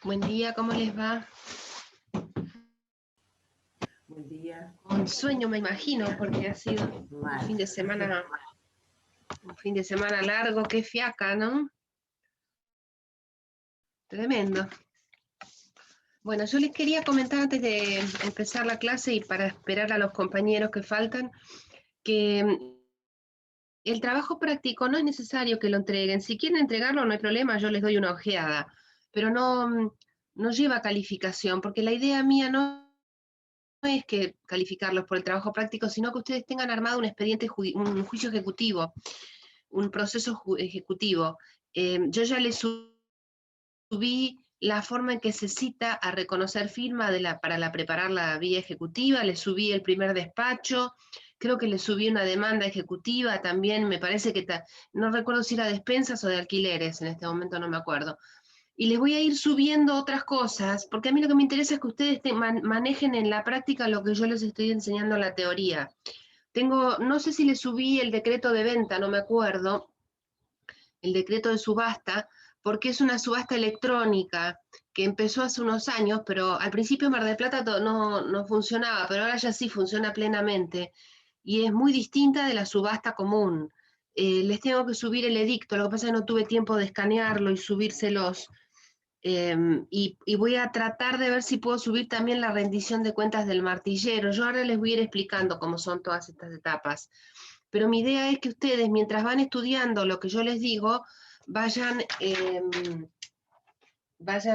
Buen día, ¿cómo les va? Buen día. Con sueño me imagino, porque ha sido un Mal. fin de semana largo, qué fiaca, ¿no? Tremendo. Bueno, yo les quería comentar antes de empezar la clase y para esperar a los compañeros que faltan, que el trabajo práctico no es necesario que lo entreguen. Si quieren entregarlo, no hay problema, yo les doy una ojeada, pero no lleva calificación, porque la idea mía no es que calificarlos por el trabajo práctico, sino que ustedes tengan armado un expediente, un juicio ejecutivo, un proceso ejecutivo. Yo ya les subí la forma en que se cita a reconocer firma para preparar la vía ejecutiva, le subí el primer despacho, creo que le subí una demanda ejecutiva también, me parece que no recuerdo si era de despensas o de alquileres, en este momento no me acuerdo. Y les voy a ir subiendo otras cosas, porque a mí lo que me interesa es que ustedes manejen en la práctica lo que yo les estoy enseñando en la teoría. No sé si les subí el decreto de venta, no me acuerdo, el decreto de subasta, porque es una subasta electrónica que empezó hace unos años, pero al principio en Mar del Plata no funcionaba, pero ahora ya sí funciona plenamente y es muy distinta de la subasta común. Les tengo que subir el edicto, lo que pasa es que no tuve tiempo de escanearlo y subírselos. Y voy a tratar de ver si puedo subir también la rendición de cuentas del martillero. Yo ahora les voy a ir explicando cómo son todas estas etapas. Pero mi idea es que ustedes, mientras van estudiando lo que yo les digo, vayan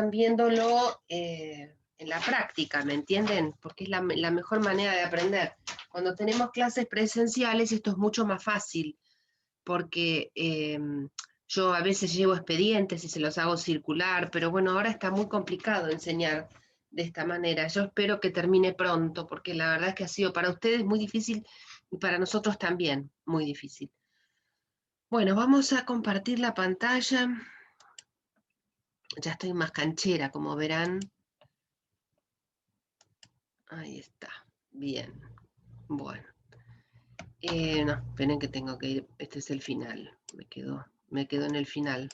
viéndolo en la práctica, ¿me entienden? Porque es la mejor manera de aprender. Cuando tenemos clases presenciales, esto es mucho más fácil, porque yo a veces llevo expedientes y se los hago circular, pero bueno, ahora está muy complicado enseñar de esta manera. Yo espero que termine pronto, porque la verdad es que ha sido para ustedes muy difícil y para nosotros también muy difícil. Bueno, vamos a compartir la pantalla. Ya estoy más canchera, como verán. Ahí está. Bien. Bueno. No, esperen que tengo que ir. Este es el final. Me quedo en el final.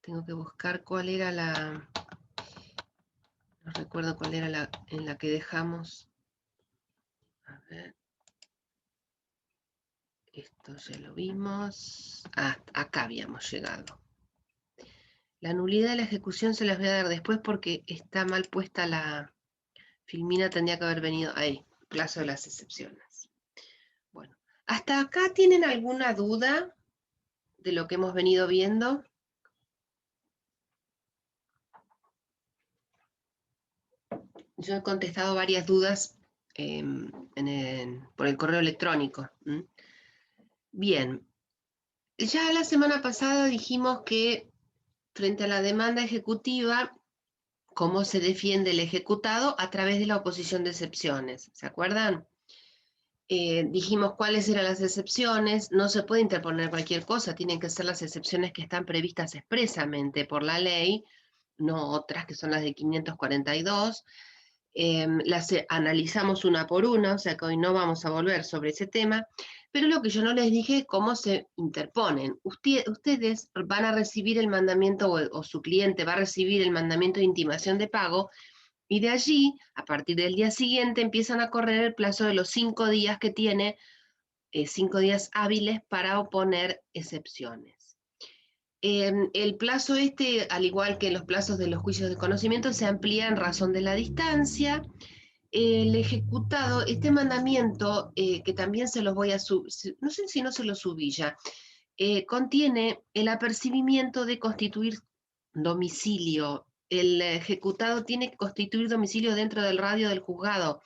Tengo que buscar cuál era no recuerdo cuál era en la que dejamos. A ver. Esto ya lo vimos. Ah, acá habíamos llegado. La nulidad de la ejecución se las voy a dar después porque está mal puesta la filmina, tendría que haber venido ahí. Plazo de las excepciones. Bueno, ¿hasta acá tienen alguna duda de lo que hemos venido viendo? Yo he contestado varias dudas por el correo electrónico. Bien, ya la semana pasada dijimos que frente a la demanda ejecutiva, cómo se defiende el ejecutado a través de la oposición de excepciones. ¿Se acuerdan? Dijimos cuáles eran las excepciones, no se puede interponer cualquier cosa, tienen que ser las excepciones que están previstas expresamente por la ley, no otras que son las de 542. Las analizamos una por una, o sea que hoy no vamos a volver sobre ese tema, pero lo que yo no les dije es cómo se interponen. Ustedes van a recibir el mandamiento o su cliente va a recibir el mandamiento de intimación de pago y de allí, a partir del día siguiente, empiezan a correr el plazo de los 5 días que tiene, 5 días hábiles para oponer excepciones. El plazo al igual que los plazos de los juicios de conocimiento, se amplía en razón de la distancia. El ejecutado, este mandamiento, que también se los voy a subir, no sé si no se lo subí ya, contiene el apercibimiento de constituir domicilio. El ejecutado tiene que constituir domicilio dentro del radio del juzgado,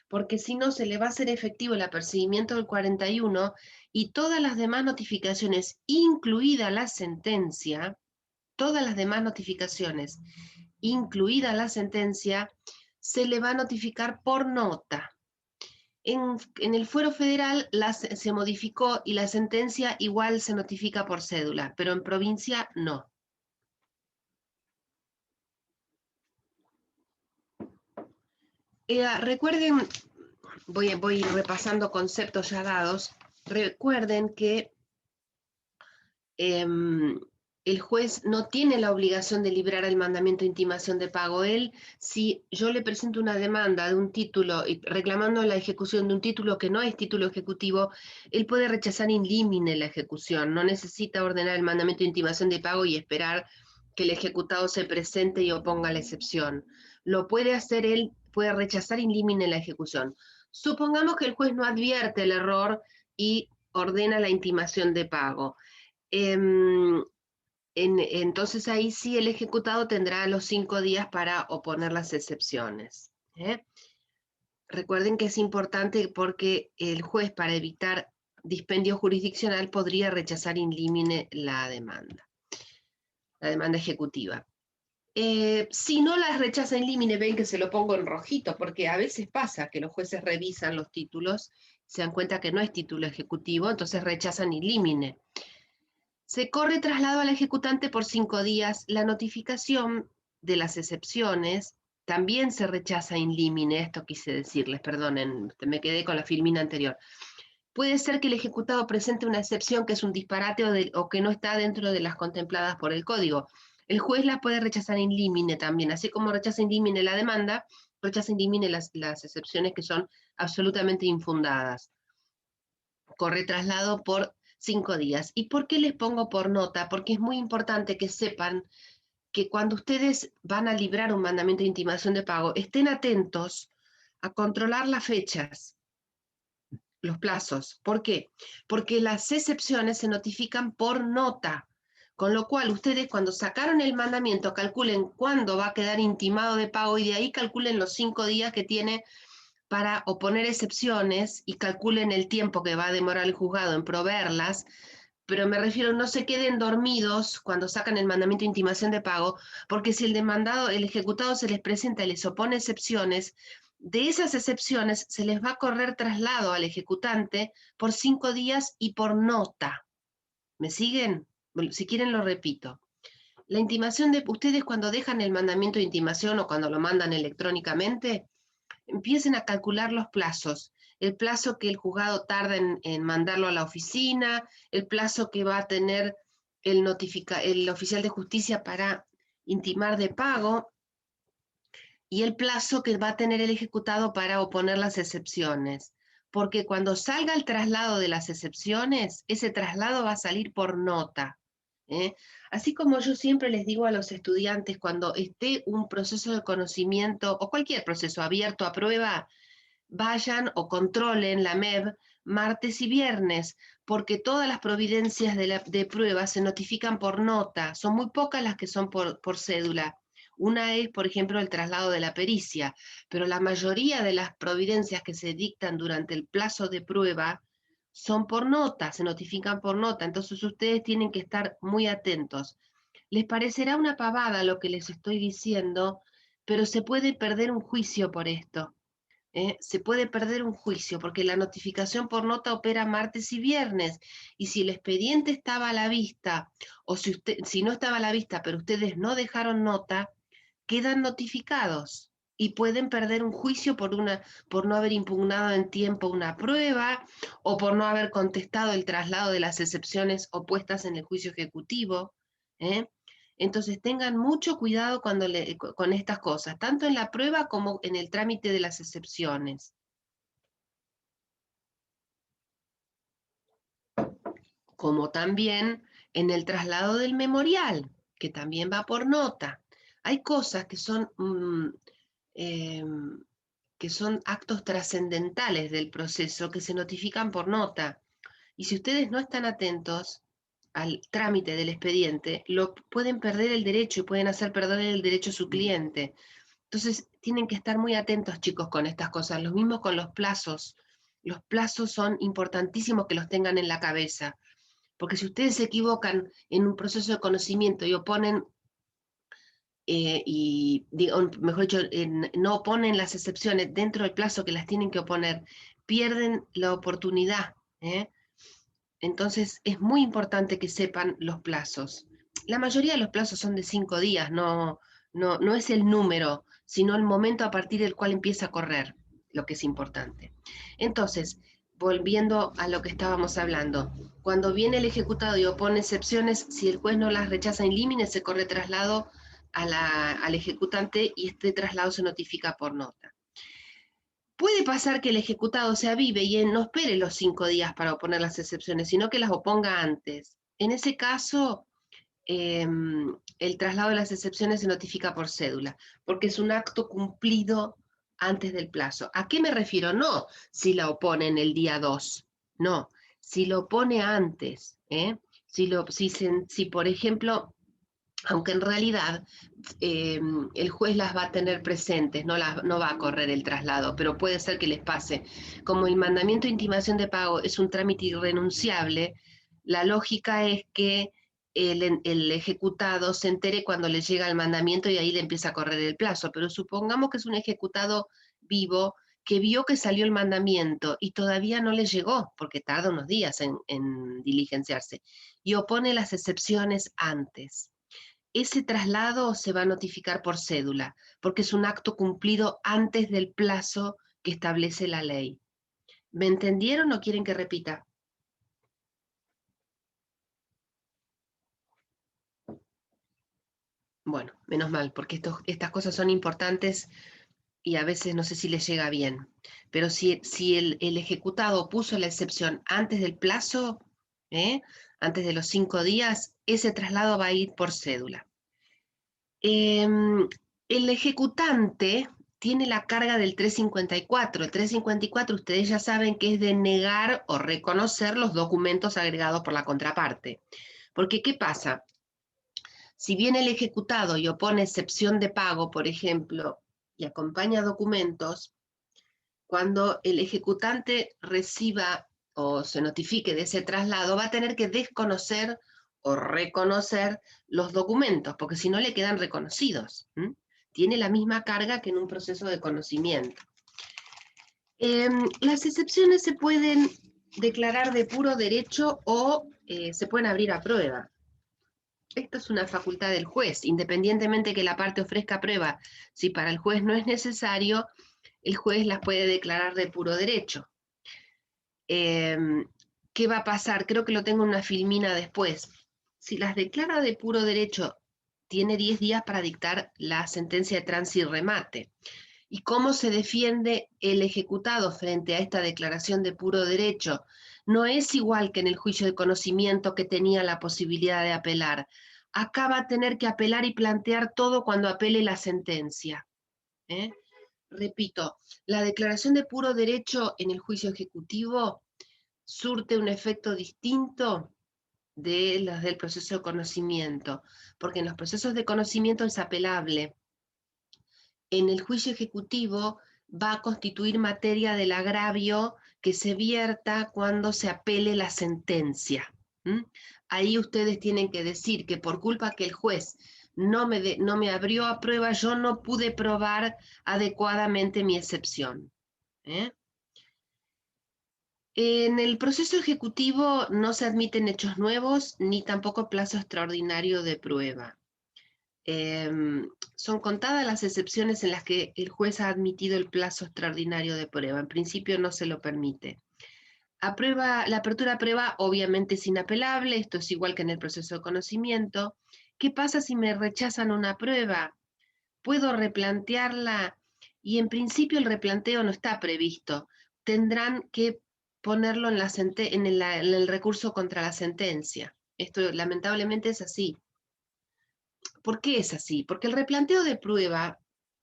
porque si no se le va a hacer efectivo el apercibimiento del 41 y todas las demás notificaciones, incluida la sentencia, todas las demás notificaciones, incluida la sentencia, se le va a notificar por nota. En el fuero federal se modificó y la sentencia igual se notifica por cédula, pero en provincia no. Recuerden, voy repasando conceptos ya dados. Recuerden que el juez no tiene la obligación de librar el mandamiento de intimación de pago. Él, si yo le presento una demanda de un título reclamando la ejecución de un título que no es título ejecutivo, él puede rechazar in limine la ejecución, no necesita ordenar el mandamiento de intimación de pago y esperar que el ejecutado se presente y oponga la excepción. Lo puede hacer él, puede rechazar in limine la ejecución. Supongamos que el juez no advierte el error y ordena la intimación de pago. Entonces ahí sí el ejecutado tendrá los 5 días para oponer las excepciones. Recuerden que es importante porque el juez, para evitar dispendio jurisdiccional, podría rechazar in limine la demanda ejecutiva. Si no las rechaza in limine, ven que se lo pongo en rojito, porque a veces pasa que los jueces revisan los títulos, se dan cuenta que no es título ejecutivo, entonces rechazan in limine. Se corre traslado al ejecutante por 5 días. La notificación de las excepciones también se rechaza in limine. Esto quise decirles, perdonen, me quedé con la filmina anterior. Puede ser que el ejecutado presente una excepción que es un disparate o que no está dentro de las contempladas por el código. El juez la puede rechazar in limine también, así como rechaza in limine la demanda, rechaza in limine las excepciones que son absolutamente infundadas. Corre traslado por 5 días. ¿Y por qué les pongo por nota? Porque es muy importante que sepan que cuando ustedes van a librar un mandamiento de intimación de pago, estén atentos a controlar las fechas, los plazos. ¿Por qué? Porque las excepciones se notifican por nota, con lo cual ustedes cuando sacaron el mandamiento calculen cuándo va a quedar intimado de pago y de ahí calculen los 5 días que tiene para oponer excepciones y calculen el tiempo que va a demorar el juzgado en proveerlas, pero me refiero, no se queden dormidos cuando sacan el mandamiento de intimación de pago, porque si el demandado, el ejecutado se les presenta y les opone excepciones, de esas excepciones se les va a correr traslado al ejecutante por 5 días y por nota. ¿Me siguen? Si quieren lo repito. La intimación de ustedes cuando dejan el mandamiento de intimación o cuando lo mandan electrónicamente, empiecen a calcular los plazos, el plazo que el juzgado tarda en mandarlo a la oficina, el plazo que va a tener el oficial de justicia para intimar de pago y el plazo que va a tener el ejecutado para oponer las excepciones. Porque cuando salga el traslado de las excepciones, ese traslado va a salir por nota. Así como yo siempre les digo a los estudiantes, cuando esté un proceso de conocimiento o cualquier proceso abierto a prueba, vayan o controlen la MEB martes y viernes, porque todas las providencias de prueba se notifican por nota, son muy pocas las que son por cédula. Una es, por ejemplo, el traslado de la pericia, pero la mayoría de las providencias que se dictan durante el plazo de prueba son por nota, se notifican por nota, entonces ustedes tienen que estar muy atentos. Les parecerá una pavada lo que les estoy diciendo, pero se puede perder un juicio por esto. Se puede perder un juicio porque la notificación por nota opera martes y viernes. Y si el expediente estaba a la vista, o si no estaba a la vista, pero ustedes no dejaron nota, quedan notificados y pueden perder un juicio por no haber impugnado en tiempo una prueba o por no haber contestado el traslado de las excepciones opuestas en el juicio ejecutivo. ¿eh? Entonces tengan mucho cuidado con estas cosas, tanto en la prueba como en el trámite de las excepciones. Como también en el traslado del memorial, que también va por nota. Hay cosas que son actos trascendentales del proceso que se notifican por nota. Y si ustedes no están atentos al trámite del expediente, pueden perder el derecho y pueden hacer perder el derecho a su cliente. Entonces, tienen que estar muy atentos, chicos, con estas cosas. Lo mismo con los plazos. Los plazos son importantísimos que los tengan en la cabeza. Porque si ustedes se equivocan en un proceso de conocimiento y oponen, mejor dicho, no oponen las excepciones dentro del plazo que las tienen que oponer, pierden la oportunidad. Entonces, es muy importante que sepan los plazos. La mayoría de los plazos son de 5 días, no es el número, sino el momento a partir del cual empieza a correr, lo que es importante. Entonces, volviendo a lo que estábamos hablando, cuando viene el ejecutado y opone excepciones, si el juez no las rechaza in limine, se corre traslado al ejecutante y este traslado se notifica por nota. Puede pasar que el ejecutado se avive y no espere los 5 días para oponer las excepciones, sino que las oponga antes. En ese caso, el traslado de las excepciones se notifica por cédula, porque es un acto cumplido antes del plazo. ¿A qué me refiero? No si la opone en el día 2, no, si lo opone antes, si por ejemplo, aunque en realidad el juez las va a tener presentes, no va a correr el traslado, pero puede ser que les pase. Como el mandamiento de intimación de pago es un trámite irrenunciable, la lógica es que el ejecutado se entere cuando le llega el mandamiento y ahí le empieza a correr el plazo. Pero supongamos que es un ejecutado vivo que vio que salió el mandamiento y todavía no le llegó, porque tarda unos días en diligenciarse, y opone las excepciones antes. Ese traslado se va a notificar por cédula, porque es un acto cumplido antes del plazo que establece la ley. ¿Me entendieron o quieren que repita? Bueno, menos mal, porque estas cosas son importantes y a veces no sé si les llega bien. Pero si el ejecutado puso la excepción antes del plazo, antes de los 5 días, ese traslado va a ir por cédula. El ejecutante tiene la carga del 354. El 354 ustedes ya saben que es de negar o reconocer los documentos agregados por la contraparte. Porque, ¿qué pasa? Si viene el ejecutado y opone excepción de pago, por ejemplo, y acompaña documentos, cuando el ejecutante reciba o se notifique de ese traslado, va a tener que desconocer o reconocer los documentos, porque si no le quedan reconocidos. Tiene la misma carga que en un proceso de conocimiento. Las excepciones se pueden declarar de puro derecho o se pueden abrir a prueba. Esto es una facultad del juez, independientemente que la parte ofrezca prueba. Si para el juez no es necesario, el juez las puede declarar de puro derecho. ¿Qué va a pasar? Creo que lo tengo en una filmina después. Si las declara de puro derecho, tiene 10 días para dictar la sentencia de trance y remate. ¿Y cómo se defiende el ejecutado frente a esta declaración de puro derecho? No es igual que en el juicio de conocimiento, que tenía la posibilidad de apelar. Acá va a tener que apelar y plantear todo cuando apele la sentencia. Repito, la declaración de puro derecho en el juicio ejecutivo surte un efecto distinto de los del proceso de conocimiento, porque en los procesos de conocimiento es apelable. En el juicio ejecutivo va a constituir materia del agravio que se vierta cuando se apele la sentencia. Ahí ustedes tienen que decir que por culpa que el juez no me abrió a prueba, yo no pude probar adecuadamente mi excepción. En el proceso ejecutivo no se admiten hechos nuevos ni tampoco plazo extraordinario de prueba. Son contadas las excepciones en las que el juez ha admitido el plazo extraordinario de prueba. En principio no se lo permite. La apertura a prueba obviamente es inapelable, esto es igual que en el proceso de conocimiento. ¿Qué pasa si me rechazan una prueba? ¿Puedo replantearla? Y en principio el replanteo no está previsto. Tendrán que ponerlo en el recurso contra la sentencia. Esto lamentablemente es así. ¿Por qué es así? Porque el replanteo de prueba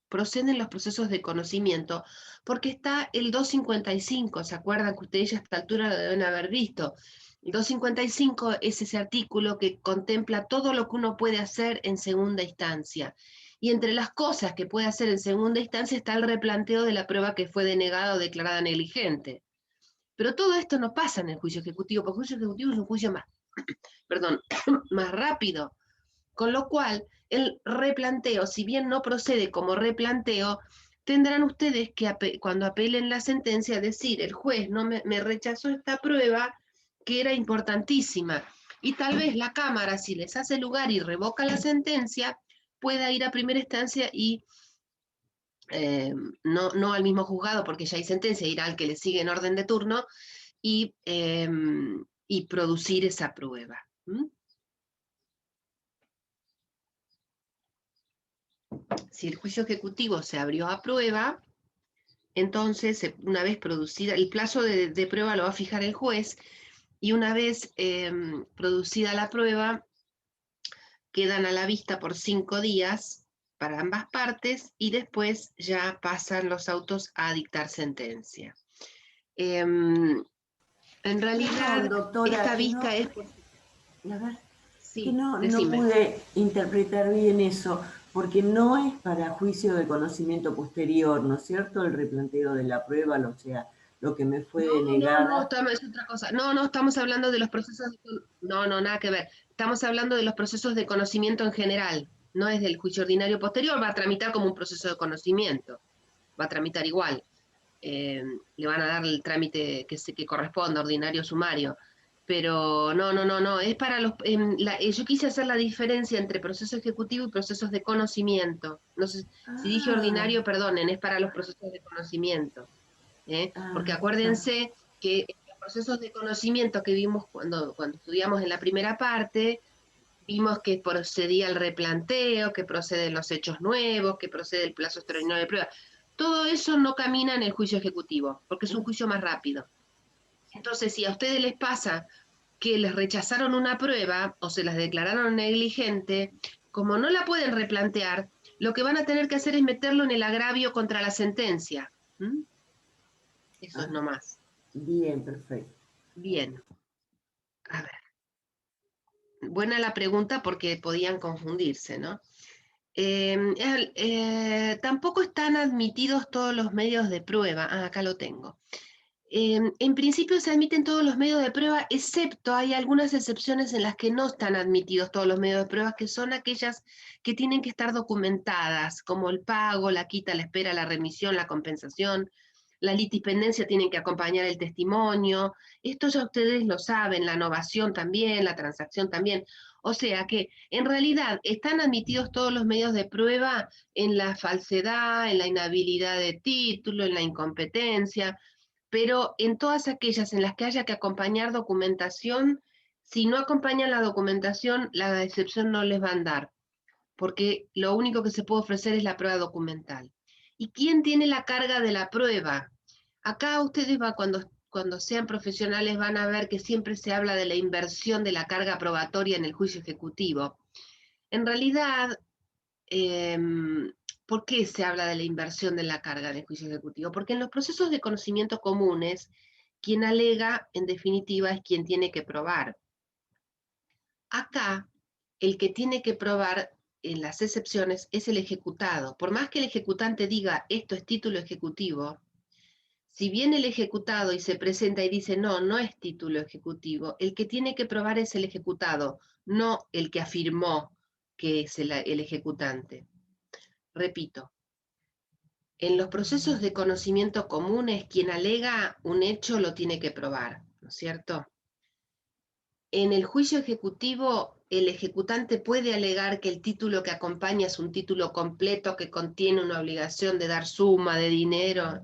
procede en los procesos de conocimiento, porque está el 255, ¿se acuerdan que ustedes ya a esta altura lo deben haber visto? El 255 es ese artículo que contempla todo lo que uno puede hacer en segunda instancia. Y entre las cosas que puede hacer en segunda instancia está el replanteo de la prueba que fue denegada o declarada negligente. Pero todo esto no pasa en el juicio ejecutivo, porque el juicio ejecutivo es un juicio más, perdón, más rápido. Con lo cual, el replanteo, si bien no procede como replanteo, tendrán ustedes que, cuando apelen la sentencia, decir, el juez no me rechazó esta prueba que era importantísima. Y tal vez la Cámara, si les hace lugar y revoca la sentencia, pueda ir a primera instancia y no al mismo juzgado, porque ya hay sentencia, irá al que le sigue en orden de turno, y producir esa prueba. Si el juicio ejecutivo se abrió a prueba, entonces, una vez producida, el plazo de prueba lo va a fijar el juez, y una vez producida la prueba, quedan a la vista por 5 días para ambas partes, y después ya pasan los autos a dictar sentencia. En realidad, doctora, esta que vista no, es por... a ver, que Sí, no decime. pude interpretar bien eso, porque no es para juicio de conocimiento posterior, ¿no es cierto? El replanteo de la prueba, o sea, lo que me fue denegada. Es otra cosa. No, estamos hablando de los procesos no, nada que ver. Estamos hablando de los procesos de conocimiento en general. No es del juicio ordinario posterior, va a tramitar como un proceso de conocimiento. Va a tramitar igual. Le van a dar el trámite que corresponda, ordinario sumario. Pero no, es para los... yo quise hacer la diferencia entre proceso ejecutivo y procesos de conocimiento. No sé, si dije Ah, ordinario, perdonen, es para los procesos de conocimiento. Porque está. acuérdense que los procesos de conocimiento que vimos cuando estudiamos en la primera parte, vimos que procedía el replanteo, que proceden los hechos nuevos, que procede el plazo extraordinario de prueba. Todo eso no camina en el juicio ejecutivo, porque es un juicio más rápido. Entonces, si a ustedes les pasa que les rechazaron una prueba o se las declararon negligente, como no la pueden replantear, lo que van a tener que hacer es meterlo en el agravio contra la sentencia. Eso es Ah, nomás. bien, perfecto. Bien, a ver. Buena la pregunta porque podían confundirse, ¿no? Tampoco están admitidos todos los medios de prueba. Acá lo tengo. En principio se admiten todos los medios de prueba, excepto hay algunas excepciones en las que no están admitidos todos los medios de prueba, que son aquellas que tienen que estar documentadas, como el pago, la quita, la espera, la remisión, la compensación. La litispendencia tienen que acompañar el testimonio. Esto ya ustedes lo saben, la novación también, la transacción también. O sea que en realidad están admitidos todos los medios de prueba en la falsedad, en la inhabilidad de título, en la incompetencia, pero en todas aquellas en las que haya que acompañar documentación, si no acompañan la documentación, la excepción no les va a dar, porque lo único que se puede ofrecer es la prueba documental. ¿Y quién tiene la carga de la prueba? Acá ustedes cuando sean profesionales van a ver que siempre se habla de la inversión de la carga probatoria en el juicio ejecutivo. En realidad, eh, ¿por qué se habla de la inversión de la carga del juicio ejecutivo? Porque en los procesos de conocimiento comunes, quien alega, en definitiva, es quien tiene que probar. Acá, el que tiene que probar en las excepciones es el ejecutado. Por más que el ejecutante diga, esto es título ejecutivo, si viene el ejecutado y se presenta y dice, no es título ejecutivo, el que tiene que probar es el ejecutado, no el que afirmó que es el ejecutante. Repito, en los procesos de conocimiento comunes, quien alega un hecho lo tiene que probar, ¿no es cierto? En el juicio ejecutivo, el ejecutante puede alegar que el título que acompaña es un título completo que contiene una obligación de dar suma de dinero,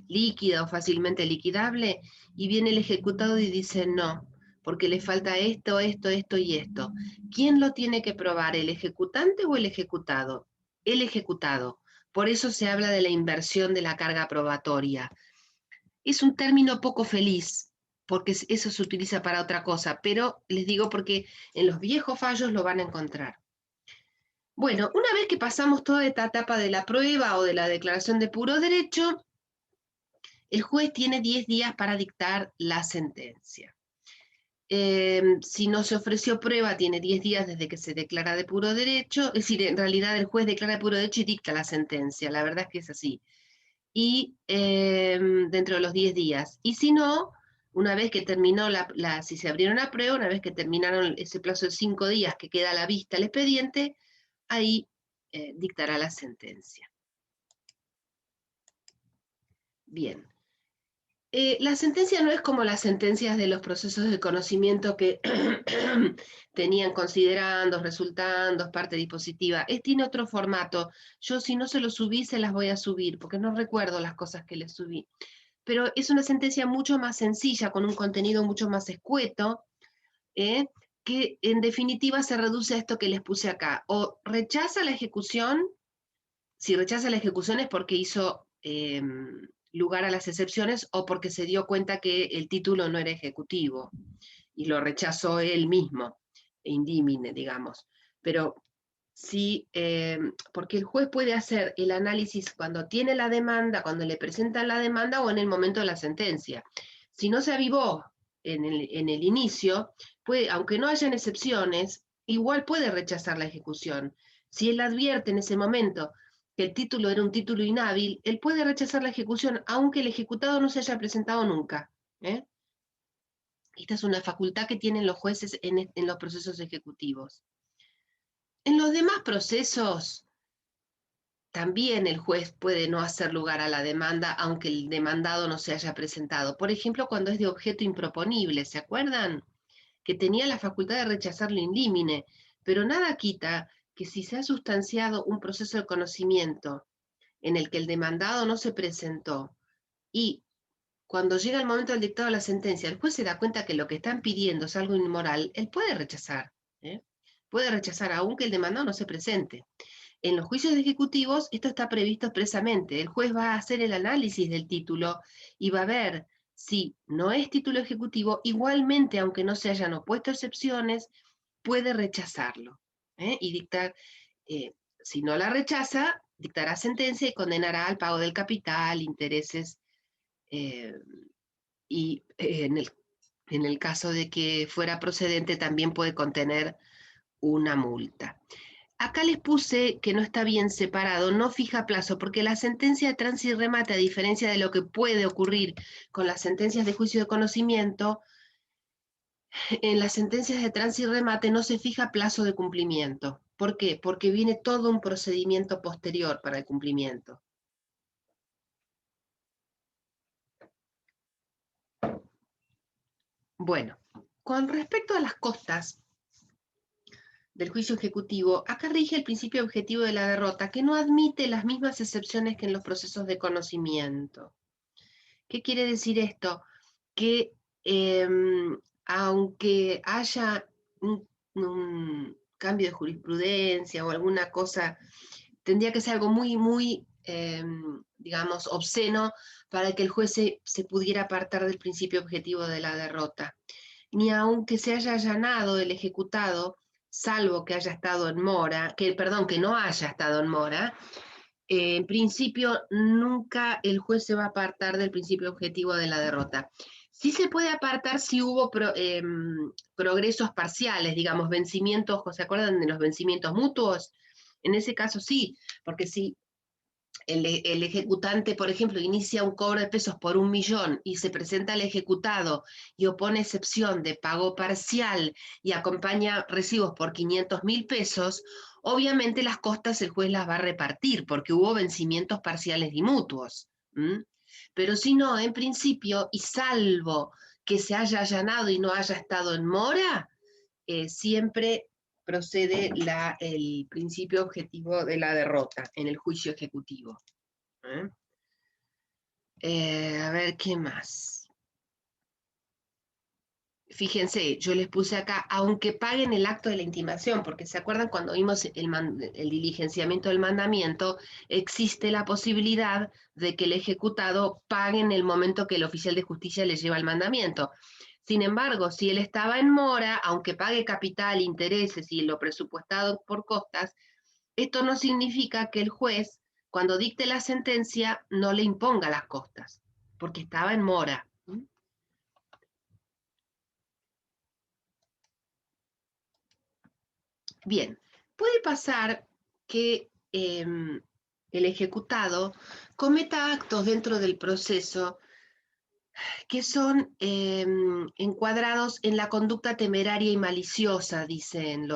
líquida o fácilmente liquidable, y viene el ejecutado y dice no, porque le falta esto, esto y esto. ¿Quién lo tiene que probar, el ejecutante o el ejecutado? El ejecutado. Por eso se habla de la inversión de la carga probatoria. Es un término poco feliz, porque eso se utiliza para otra cosa, pero les digo porque en los viejos fallos lo van a encontrar. Bueno, una vez que pasamos toda esta etapa de la prueba o de la declaración de puro derecho, el juez tiene 10 días para dictar la sentencia. Si no se ofreció prueba, tiene 10 días desde que se declara de puro derecho, es decir, en realidad el juez declara de puro derecho y dicta la sentencia, la verdad es que es así. Y dentro de los 10 días. Y si no, una vez que terminó si se abrieron la prueba, una vez que terminaron ese plazo de 5 días que queda a la vista el expediente, ahí dictará la sentencia. Bien. La sentencia no es como las sentencias de los procesos de conocimiento que tenían considerandos, resultandos, parte dispositiva. Tiene otro formato. Yo si no se lo subí, se las voy a subir, porque no recuerdo las cosas que les subí. pero es una sentencia mucho más sencilla, con un contenido mucho más escueto, que en definitiva se reduce a esto que les puse acá. O rechaza la ejecución, si rechaza la ejecución es porque hizo lugar a las excepciones o porque se dio cuenta que el título no era ejecutivo y lo rechazó él mismo, indímine, digamos. Pero sí, porque el juez puede hacer el análisis cuando tiene la demanda, cuando le presentan la demanda o en el momento de la sentencia. Si no se avivó en el inicio, puede, aunque no hayan excepciones, igual puede rechazar la ejecución. Si él advierte en ese momento que el título era un título inhábil, él puede rechazar la ejecución, aunque el ejecutado no se haya presentado nunca. Esta es una facultad que tienen los jueces en los procesos ejecutivos. En los demás procesos, también el juez puede no hacer lugar a la demanda, aunque el demandado no se haya presentado. Por ejemplo, cuando es de objeto improponible, ¿se acuerdan? Que tenía la facultad de rechazarlo in limine, pero nada quita que si se ha sustanciado un proceso de conocimiento en el que el demandado no se presentó y cuando llega el momento del dictado de la sentencia, el juez se da cuenta que lo que están pidiendo es algo inmoral, él puede rechazar. Puede rechazar aunque el demandado no se presente. En los juicios ejecutivos esto está previsto expresamente. El juez va a hacer el análisis del título y va a ver si no es título ejecutivo, igualmente, aunque no se hayan opuesto excepciones, puede rechazarlo y dictar, si no la rechaza, dictará sentencia y condenará al pago del capital, intereses, y en el caso de que fuera procedente también puede contener una multa. Acá les puse que no está bien separado, no fija plazo, porque la sentencia de tránsito y remate, a diferencia de lo que puede ocurrir con las sentencias de juicio de conocimiento, en las sentencias de tránsito y remate no se fija plazo de cumplimiento. ¿Por qué? Porque viene todo un procedimiento posterior para el cumplimiento. Bueno, con respecto a las costas del juicio ejecutivo, acá rige el principio objetivo de la derrota, que no admite las mismas excepciones que en los procesos de conocimiento. ¿Qué quiere decir esto? Que aunque haya un cambio de jurisprudencia o alguna cosa, tendría que ser algo muy, muy, digamos, obsceno para que el juez se pudiera apartar del principio objetivo de la derrota. Ni aunque se haya allanado el ejecutado, salvo que haya estado en mora, perdón, que no haya estado en mora, en principio nunca el juez se va a apartar del principio objetivo de la derrota. Sí se puede apartar si hubo progresos parciales, digamos, vencimientos, ¿se acuerdan de los vencimientos mutuos? En ese caso sí, porque si el ejecutante, por ejemplo, inicia un cobro de pesos por 1 millón y se presenta al ejecutado y opone excepción de pago parcial y acompaña recibos por 500.000 pesos, obviamente las costas el juez las va a repartir porque hubo vencimientos parciales y mutuos. Pero si no, en principio, y salvo que se haya allanado y no haya estado en mora, siempre procede el principio objetivo de la derrota en el juicio ejecutivo. A ver, ¿qué más? Fíjense, yo les puse acá, aunque paguen el acto de la intimación, porque ¿se acuerdan cuando vimos el diligenciamiento del mandamiento? Existe la posibilidad de que el ejecutado pague en el momento que el oficial de justicia le lleva el mandamiento. Sin embargo, si él estaba en mora, aunque pague capital, intereses y lo presupuestado por costas, esto no significa que el juez, cuando dicte la sentencia, no le imponga las costas, porque estaba en mora. Bien, puede pasar que el ejecutado cometa actos dentro del proceso que son encuadrados en la conducta temeraria y maliciosa, dicen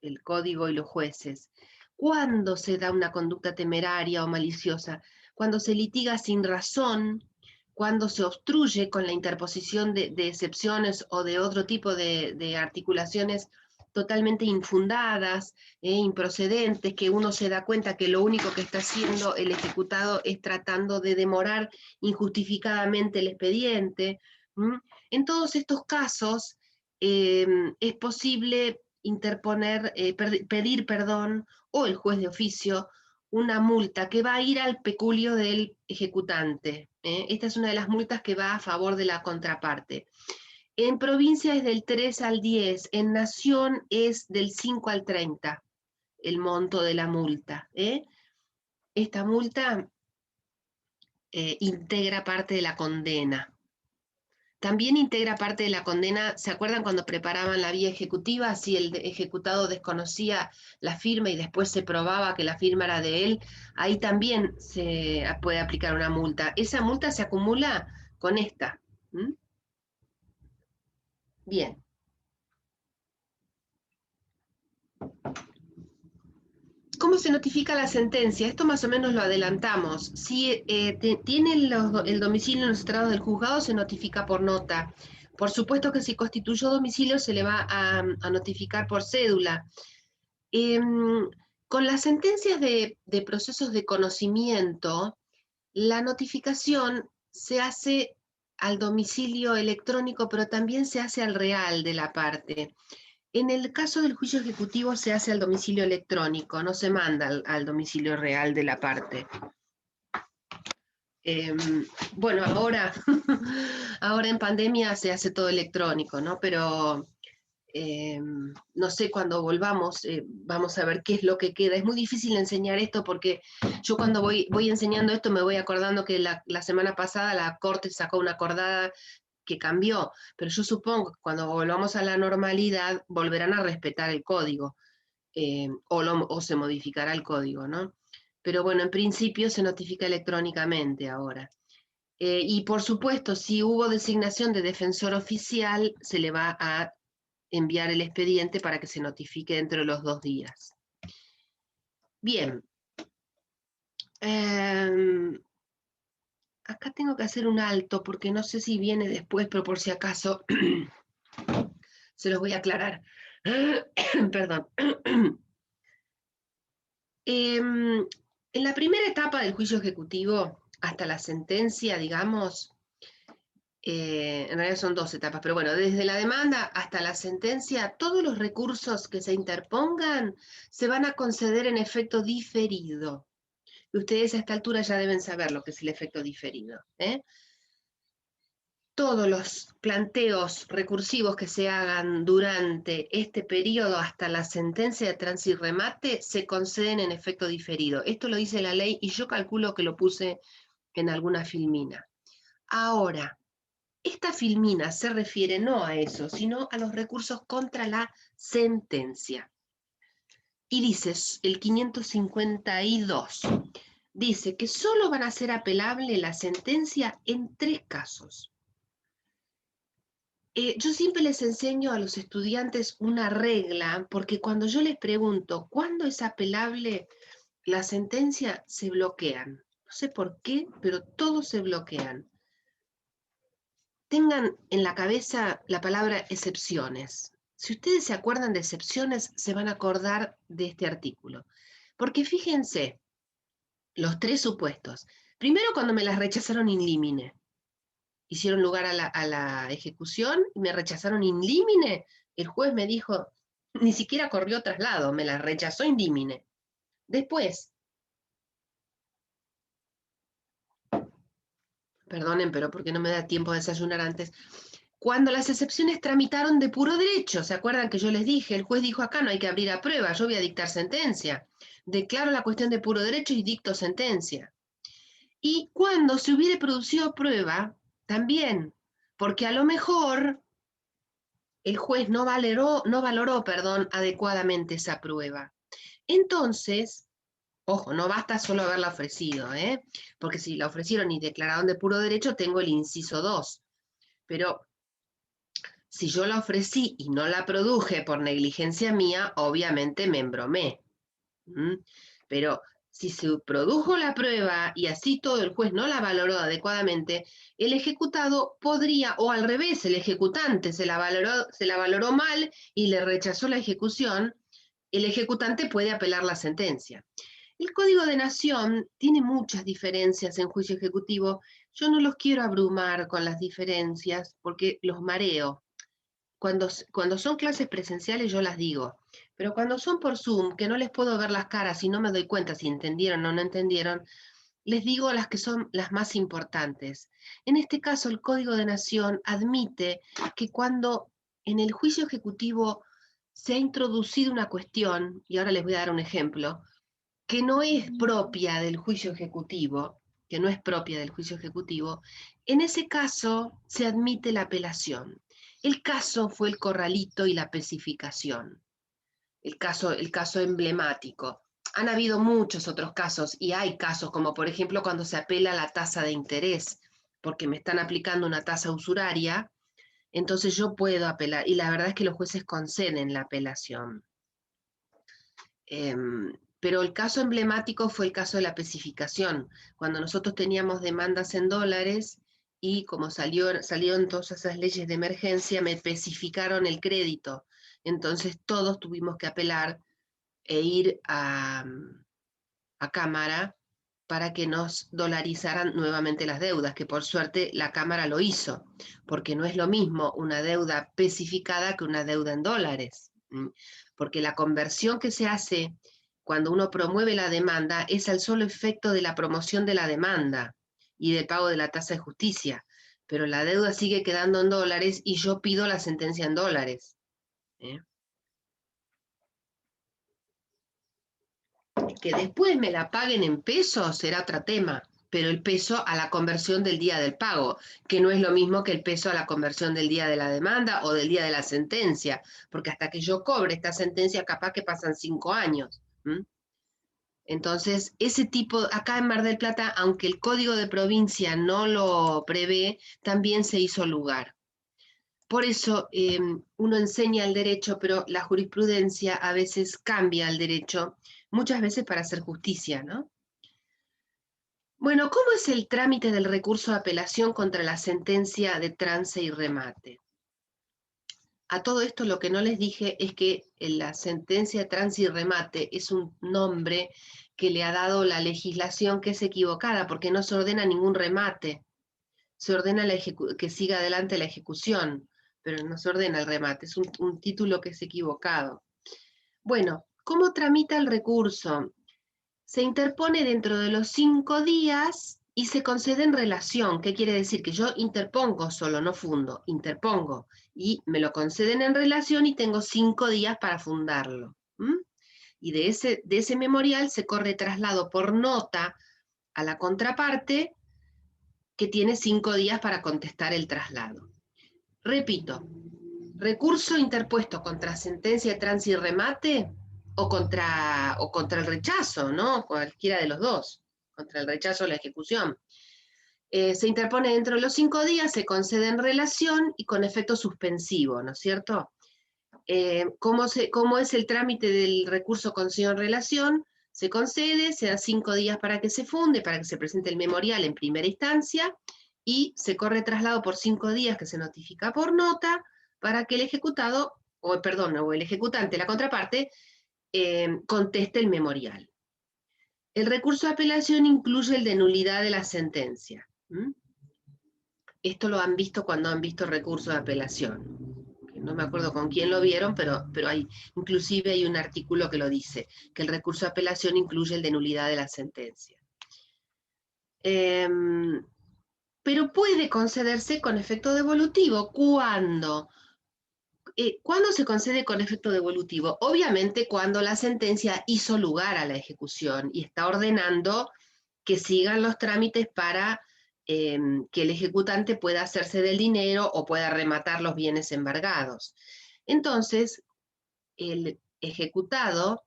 el código y los jueces. ¿Cuándo se da una conducta temeraria o maliciosa? Cuando se litiga sin razón, cuando se obstruye con la interposición de excepciones o de otro tipo de articulaciones totalmente infundadas, improcedentes, que uno se da cuenta que lo único que está haciendo el ejecutado es tratando de demorar injustificadamente el expediente. En todos estos casos es posible interponer, pedir perdón, o el juez de oficio, una multa que va a ir al peculio del ejecutante. Esta es una de las multas que va a favor de la contraparte. En provincia es del 3 al 10, en nación es del 5 al 30 el monto de la multa. Esta multa integra parte de la condena. También integra parte de la condena, ¿se acuerdan cuando preparaban la vía ejecutiva? Si el ejecutado desconocía la firma y después se probaba que la firma era de él, ahí también se puede aplicar una multa. Esa multa se acumula con esta. Bien. ¿Cómo se notifica la sentencia? Esto más o menos lo adelantamos. Si tiene el domicilio en los estrados del juzgado, se notifica por nota. Por supuesto que si constituyó domicilio, se le va a notificar por cédula. Con las sentencias de procesos de conocimiento, la notificación se hace al domicilio electrónico, pero también se hace al real de la parte. En el caso del juicio ejecutivo se hace al domicilio electrónico, no se manda al domicilio real de la parte. Bueno, ahora, ahora en pandemia se hace todo electrónico, ¿no? Pero no sé, cuando volvamos, vamos a ver qué es lo que queda. Es muy difícil enseñar esto porque yo cuando voy enseñando esto me voy acordando que la semana pasada la Corte sacó una acordada que cambió, pero yo supongo que cuando volvamos a la normalidad volverán a respetar el código, o se modificará el código, ¿no? Pero bueno, en principio se notifica electrónicamente ahora. Y por supuesto, si hubo designación de defensor oficial, se le va a enviar el expediente para que se notifique dentro de los 2 días. Bien. Acá tengo que hacer un alto porque no sé si viene después, pero por si acaso se los voy a aclarar. Perdón. En la primera etapa del juicio ejecutivo, hasta la sentencia, digamos, en realidad son 2 etapas, pero bueno, desde la demanda hasta la sentencia, todos los recursos que se interpongan se van a conceder en efecto diferido. Y ustedes a esta altura ya deben saber lo que es el efecto diferido. Todos los planteos recursivos que se hagan durante este periodo hasta la sentencia de tránsito y remate se conceden en efecto diferido. Esto lo dice la ley y yo calculo que lo puse en alguna filmina. Ahora, esta filmina se refiere no a eso, sino a los recursos contra la sentencia. Y dice el 552, dice que solo van a ser apelable la sentencia en 3 casos. Yo siempre les enseño a los estudiantes una regla, porque cuando yo les pregunto cuándo es apelable la sentencia, se bloquean. No sé por qué, pero todos se bloquean. Tengan en la cabeza la palabra excepciones. Si ustedes se acuerdan de excepciones, se van a acordar de este artículo. Porque fíjense, los 3 supuestos. Primero, cuando me las rechazaron in limine. Hicieron lugar a la ejecución y me rechazaron in limine. El juez me dijo, ni siquiera corrió traslado, me la rechazó in limine. Después, perdonen, pero porque no me da tiempo de desayunar antes. Cuando las excepciones tramitaron de puro derecho, ¿se acuerdan que yo les dije? El juez dijo, acá no hay que abrir a prueba, yo voy a dictar sentencia. Declaro la cuestión de puro derecho y dicto sentencia. Y cuando se hubiera producido prueba, también, porque a lo mejor el juez no valoró, adecuadamente esa prueba. Entonces, ojo, no basta solo haberla ofrecido, porque si la ofrecieron y declararon de puro derecho, tengo el inciso 2. Pero si yo la ofrecí y no la produje por negligencia mía, obviamente me embromé. Pero Si se produjo la prueba y así todo el juez no la valoró adecuadamente, el ejecutado podría, o al revés, el ejecutante se la valoró mal y le rechazó la ejecución, el ejecutante puede apelar la sentencia. El Código de Nación tiene muchas diferencias en juicio ejecutivo. Yo no los quiero abrumar con las diferencias porque los mareo. Cuando son clases presenciales yo las digo, pero cuando son por Zoom, que no les puedo ver las caras y no me doy cuenta si entendieron o no entendieron, les digo las que son las más importantes. En este caso, el Código de Nación admite que cuando en el juicio ejecutivo se ha introducido una cuestión, y ahora les voy a dar un ejemplo, que no es propia del juicio ejecutivo, que no es propia del juicio ejecutivo, en ese caso se admite la apelación. El caso fue el corralito y la especificación, el caso emblemático. Han habido muchos otros casos y hay casos como por ejemplo cuando se apela la tasa de interés, porque me están aplicando una tasa usuraria, entonces yo puedo apelar y la verdad es que los jueces conceden la apelación. Pero el caso emblemático fue el caso de la especificación, cuando nosotros teníamos demandas en dólares y como salieron todas esas leyes de emergencia, me especificaron el crédito. Entonces todos tuvimos que apelar e ir a Cámara para que nos dolarizaran nuevamente las deudas, que por suerte la Cámara lo hizo, porque no es lo mismo una deuda especificada que una deuda en dólares, porque la conversión que se hace cuando uno promueve la demanda es al solo efecto de la promoción de la demanda y del pago de la tasa de justicia, pero la deuda sigue quedando en dólares y yo pido la sentencia en dólares. Que después me la paguen en pesos será otro tema, pero el peso a la conversión del día del pago, que no es lo mismo que el peso a la conversión del día de la demanda o del día de la sentencia, porque hasta que yo cobre esta sentencia capaz que pasan 5 años. Entonces, ese tipo, acá en Mar del Plata, aunque el Código de Provincia no lo prevé, también se hizo lugar. Por eso uno enseña el derecho, pero la jurisprudencia a veces cambia el derecho, muchas veces para hacer justicia, ¿no? Bueno, ¿cómo es el trámite del recurso de apelación contra la sentencia de trance y remate? A todo esto lo que no les dije es que la sentencia de trance y remate es un nombre que le ha dado la legislación que es equivocada, porque no se ordena ningún remate, se ordena que siga adelante la ejecución, pero no se ordena el remate, es un título que es equivocado. Bueno, ¿cómo tramita el recurso? Se interpone dentro de los 5 días y se concede en relación. ¿Qué quiere decir? Que yo interpongo solo, no fundo, interpongo y me lo conceden en relación y tengo 5 días para fundarlo. Y de ese memorial se corre traslado por nota a la contraparte que tiene 5 días para contestar el traslado. Repito, recurso interpuesto contra sentencia de trance y remate o contra el rechazo, ¿no? Cualquiera de los dos, contra el rechazo o la ejecución. Se interpone dentro de los 5 días, se concede en relación y con efecto suspensivo, ¿no es cierto? ¿Cómo es el trámite del recurso concedido en relación? Se concede, se da 5 días para que se funde, para que se presente el memorial en primera instancia, y se corre traslado por 5 días que se notifica por nota para que el ejecutado, o el ejecutante, la contraparte, conteste el memorial. El recurso de apelación incluye el de nulidad de la sentencia. Esto lo han visto cuando han visto recurso de apelación. No me acuerdo con quién lo vieron, pero inclusive hay un artículo que lo dice, que el recurso de apelación incluye el de nulidad de la sentencia. Pero puede concederse con efecto devolutivo. ¿Cuándo? ¿Cuándo se concede con efecto devolutivo? Obviamente cuando la sentencia hizo lugar a la ejecución y está ordenando que sigan los trámites para que el ejecutante pueda hacerse del dinero o pueda rematar los bienes embargados. Entonces, el ejecutado,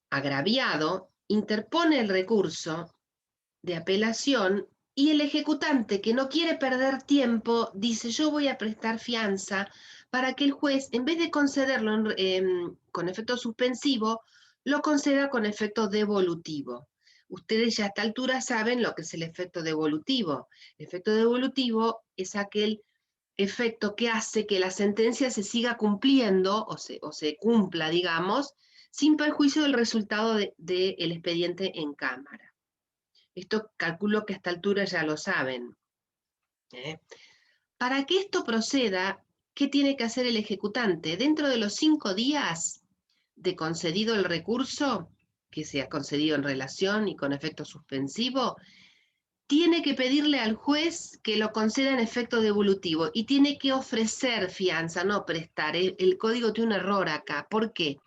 agraviado, interpone el recurso de apelación y el ejecutante, que no quiere perder tiempo, dice: yo voy a prestar fianza para que el juez, en vez de concederlo con efecto suspensivo, lo conceda con efecto devolutivo. Ustedes ya a esta altura saben lo que es el efecto devolutivo. El efecto devolutivo es aquel efecto que hace que la sentencia se siga cumpliendo o se cumpla, digamos, sin perjuicio del resultado del expediente en cámara. Esto calculo que a esta altura ya lo saben. Para que esto proceda, ¿qué tiene que hacer el ejecutante? Dentro de los 5 días de concedido el recurso, que se ha concedido en relación y con efecto suspensivo, tiene que pedirle al juez que lo conceda en efecto devolutivo y tiene que ofrecer fianza, no prestar. El código tiene un error acá. ¿Por qué?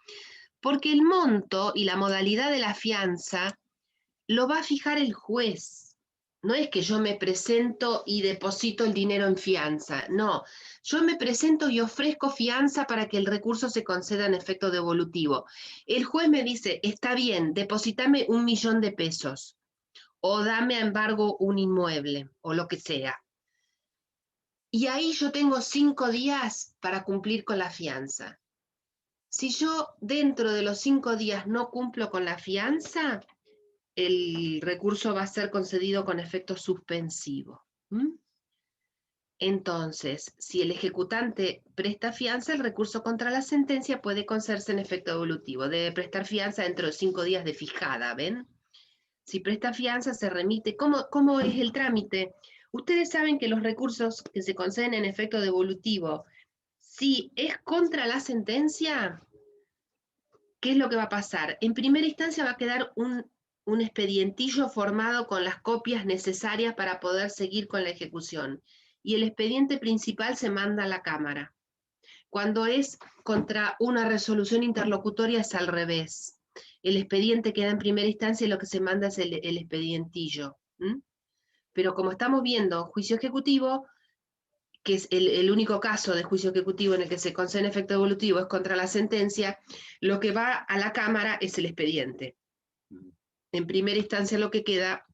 Porque el monto y la modalidad de la fianza lo va a fijar el juez. No es que yo me presento y deposito el dinero en fianza. No, yo me presento y ofrezco fianza para que el recurso se conceda en efecto devolutivo. El juez me dice, está bien, deposítame 1 millón de pesos o dame a embargo un inmueble o lo que sea. Y ahí yo tengo 5 días para cumplir con la fianza. Si yo dentro de los 5 días no cumplo con la fianza, el recurso va a ser concedido con efecto suspensivo. Entonces, si el ejecutante presta fianza, el recurso contra la sentencia puede concederse en efecto devolutivo. Debe prestar fianza dentro de 5 días de fijada, ¿ven? Si presta fianza, se remite. ¿Cómo es el trámite? Ustedes saben que los recursos que se conceden en efecto devolutivo, si es contra la sentencia, ¿qué es lo que va a pasar? En primera instancia va a quedar un expedientillo formado con las copias necesarias para poder seguir con la ejecución. Y el expediente principal se manda a la Cámara. Cuando es contra una resolución interlocutoria es al revés. El expediente queda en primera instancia y lo que se manda es el expedientillo. Pero como estamos viendo, juicio ejecutivo, que es el único caso de juicio ejecutivo en el que se concede en efecto devolutivo es contra la sentencia, lo que va a la Cámara es el expediente. En primera instancia lo que queda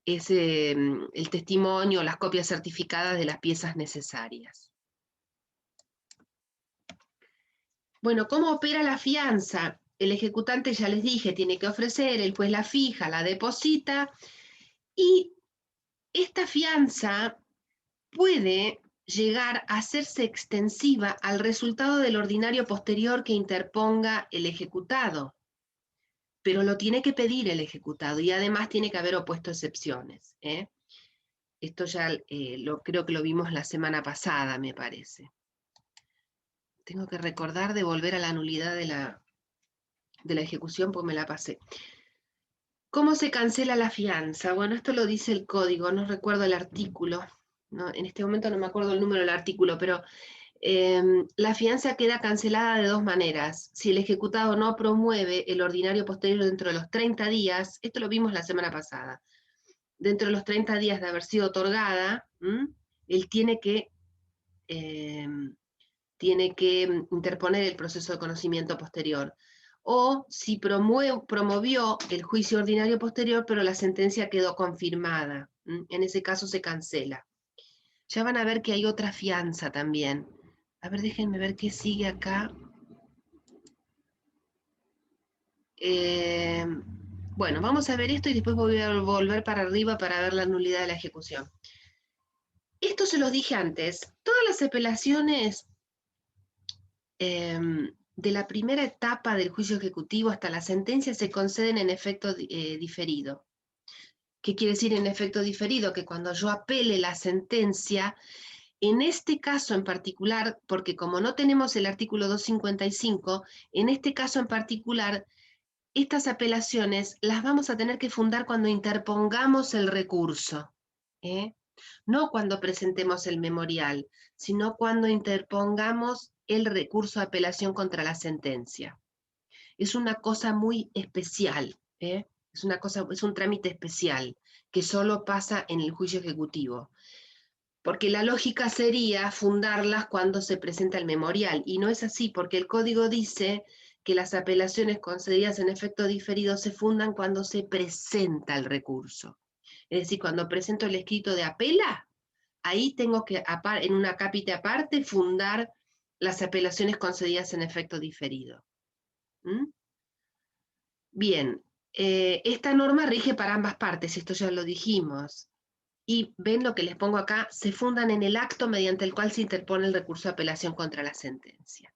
es el testimonio, las copias certificadas de las piezas necesarias. Bueno, ¿cómo opera la fianza? El ejecutante, ya les dije, tiene que ofrecer, el juez la fija, la deposita, y esta fianza puede llegar a hacerse extensiva al resultado del ordinario posterior que interponga el ejecutado, pero lo tiene que pedir el ejecutado y además tiene que haber opuesto excepciones. Esto ya creo que lo vimos la semana pasada, me parece. Tengo que recordar de volver a la nulidad de la ejecución, pues me la pasé. ¿Cómo se cancela la fianza? Bueno, esto lo dice el código, no recuerdo el artículo. No, en este momento no me acuerdo el número del artículo, pero la fianza queda cancelada de 2 maneras. Si el ejecutado no promueve el ordinario posterior dentro de los 30 días, esto lo vimos la semana pasada, dentro de los 30 días de haber sido otorgada, él tiene que interponer el proceso de conocimiento posterior. O si promovió el juicio ordinario posterior, pero la sentencia quedó confirmada. En ese caso se cancela. Ya van a ver que hay otra fianza también. A ver, déjenme ver qué sigue acá. Bueno, vamos a ver esto y después voy a volver para arriba para ver la nulidad de la ejecución. Esto se los dije antes. Todas las apelaciones de la primera etapa del juicio ejecutivo hasta la sentencia se conceden en efecto diferido. ¿Qué quiere decir en efecto diferido? Que cuando yo apele la sentencia, en este caso en particular, porque como no tenemos el artículo 255, en este caso en particular, estas apelaciones las vamos a tener que fundar cuando interpongamos el recurso, no cuando presentemos el memorial, sino cuando interpongamos el recurso de apelación contra la sentencia. Es una cosa muy especial, es un trámite especial que solo pasa en el juicio ejecutivo. Porque la lógica sería fundarlas cuando se presenta el memorial, y no es así, porque el código dice que las apelaciones concedidas en efecto diferido se fundan cuando se presenta el recurso. Es decir, cuando presento el escrito de apela, ahí tengo que, en una cápita aparte, fundar las apelaciones concedidas en efecto diferido. Bien, esta norma rige para ambas partes, esto ya lo dijimos. Y ven lo que les pongo acá, se fundan en el acto mediante el cual se interpone el recurso de apelación contra la sentencia.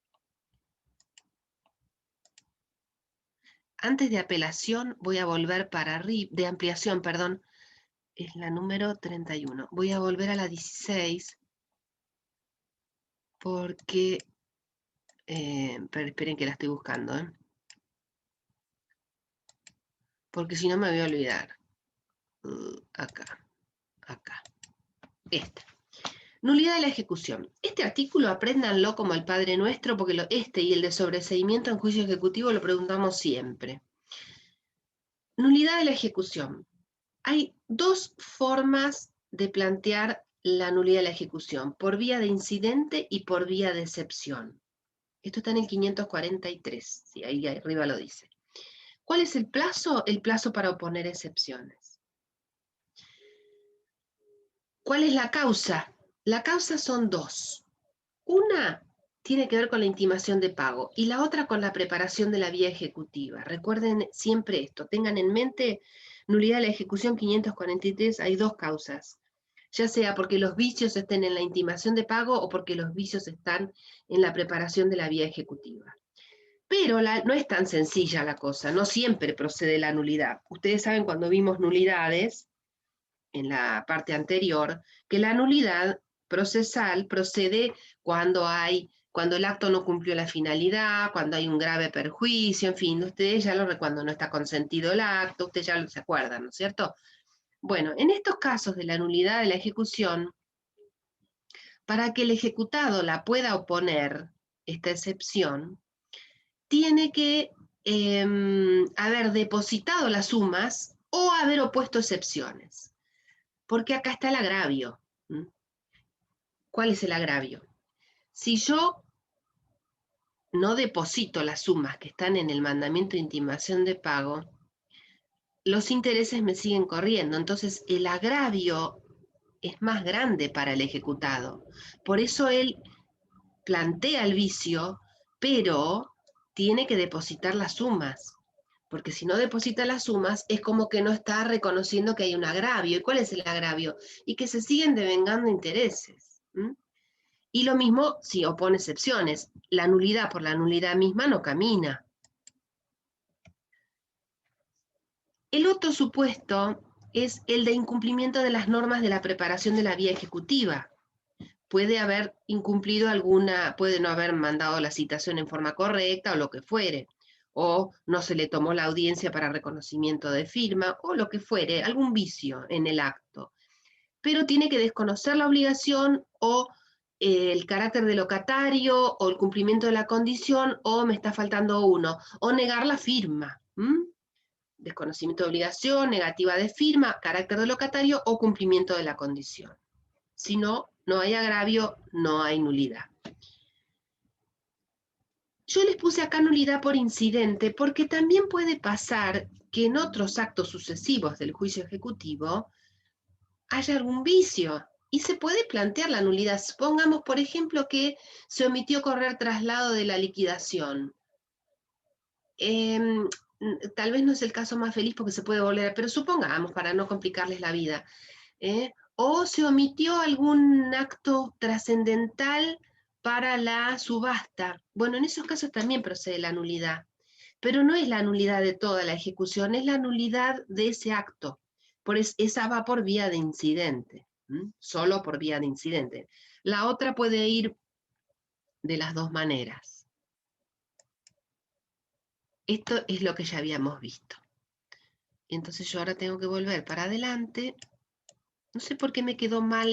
Antes de apelación voy a volver para arriba, de ampliación, perdón, es la número 31. Voy a volver a la 16 porque, pero esperen que la estoy buscando, porque si no me voy a olvidar. Acá, esta. Nulidad de la ejecución. Este artículo apréndanlo como el Padre Nuestro, porque este y el de sobreseimiento en juicio ejecutivo lo preguntamos siempre. Nulidad de la ejecución. Hay dos formas de plantear la nulidad de la ejecución, por vía de incidente y por vía de excepción. Esto está en el 543, sí, ahí arriba lo dice. ¿Cuál es el plazo? El plazo para oponer excepciones. ¿Cuál es la causa? La causa son dos. Una tiene que ver con la intimación de pago y la otra con la preparación de la vía ejecutiva. Recuerden siempre esto, tengan en mente, nulidad de la ejecución 543, hay dos causas, ya sea porque los vicios estén en la intimación de pago o porque los vicios están en la preparación de la vía ejecutiva. Pero no es tan sencilla la cosa, no siempre procede la nulidad. Ustedes saben cuando vimos nulidades, en la parte anterior, que la nulidad procesal procede cuando el acto no cumplió la finalidad, cuando hay un grave perjuicio, en fin, ustedes ya cuando no está consentido el acto, ustedes ya se acuerdan, ¿no es cierto? Bueno, en estos casos de la nulidad de la ejecución, para que el ejecutado la pueda oponer, esta excepción, tiene que haber depositado las sumas o haber opuesto excepciones. Porque acá está el agravio. ¿Cuál es el agravio? Si yo no deposito las sumas que están en el mandamiento de intimación de pago, los intereses me siguen corriendo. Entonces el agravio es más grande para el ejecutado. Por eso él plantea el vicio, pero tiene que depositar las sumas. Porque si no deposita las sumas, es como que no está reconociendo que hay un agravio. ¿Y cuál es el agravio? Y que se siguen devengando intereses. Y lo mismo si opone excepciones. La nulidad por la nulidad misma no camina. El otro supuesto es el de incumplimiento de las normas de la preparación de la vía ejecutiva. Puede haber incumplido alguna, puede no haber mandado la citación en forma correcta o lo que fuere, o no se le tomó la audiencia para reconocimiento de firma, o lo que fuere, algún vicio en el acto. Pero tiene que desconocer la obligación o el carácter de locatario o el cumplimiento de la condición o me está faltando uno, o negar la firma. Desconocimiento de obligación, negativa de firma, carácter de locatario o cumplimiento de la condición. Si no, no hay agravio, no hay nulidad. Yo les puse acá nulidad por incidente porque también puede pasar que en otros actos sucesivos del juicio ejecutivo haya algún vicio y se puede plantear la nulidad. Supongamos, por ejemplo, que se omitió correr traslado de la liquidación. Tal vez no es el caso más feliz porque se puede volver, pero supongamos, para no complicarles la vida, o se omitió algún acto trascendental para la subasta. Bueno, en esos casos también procede la nulidad, pero no es la nulidad de toda la ejecución, es la nulidad de ese acto. Esa va por vía de incidente, solo por vía de incidente. La otra puede ir de las dos maneras. Esto es lo que ya habíamos visto. Entonces yo ahora tengo que volver para adelante. No sé por qué me quedó mal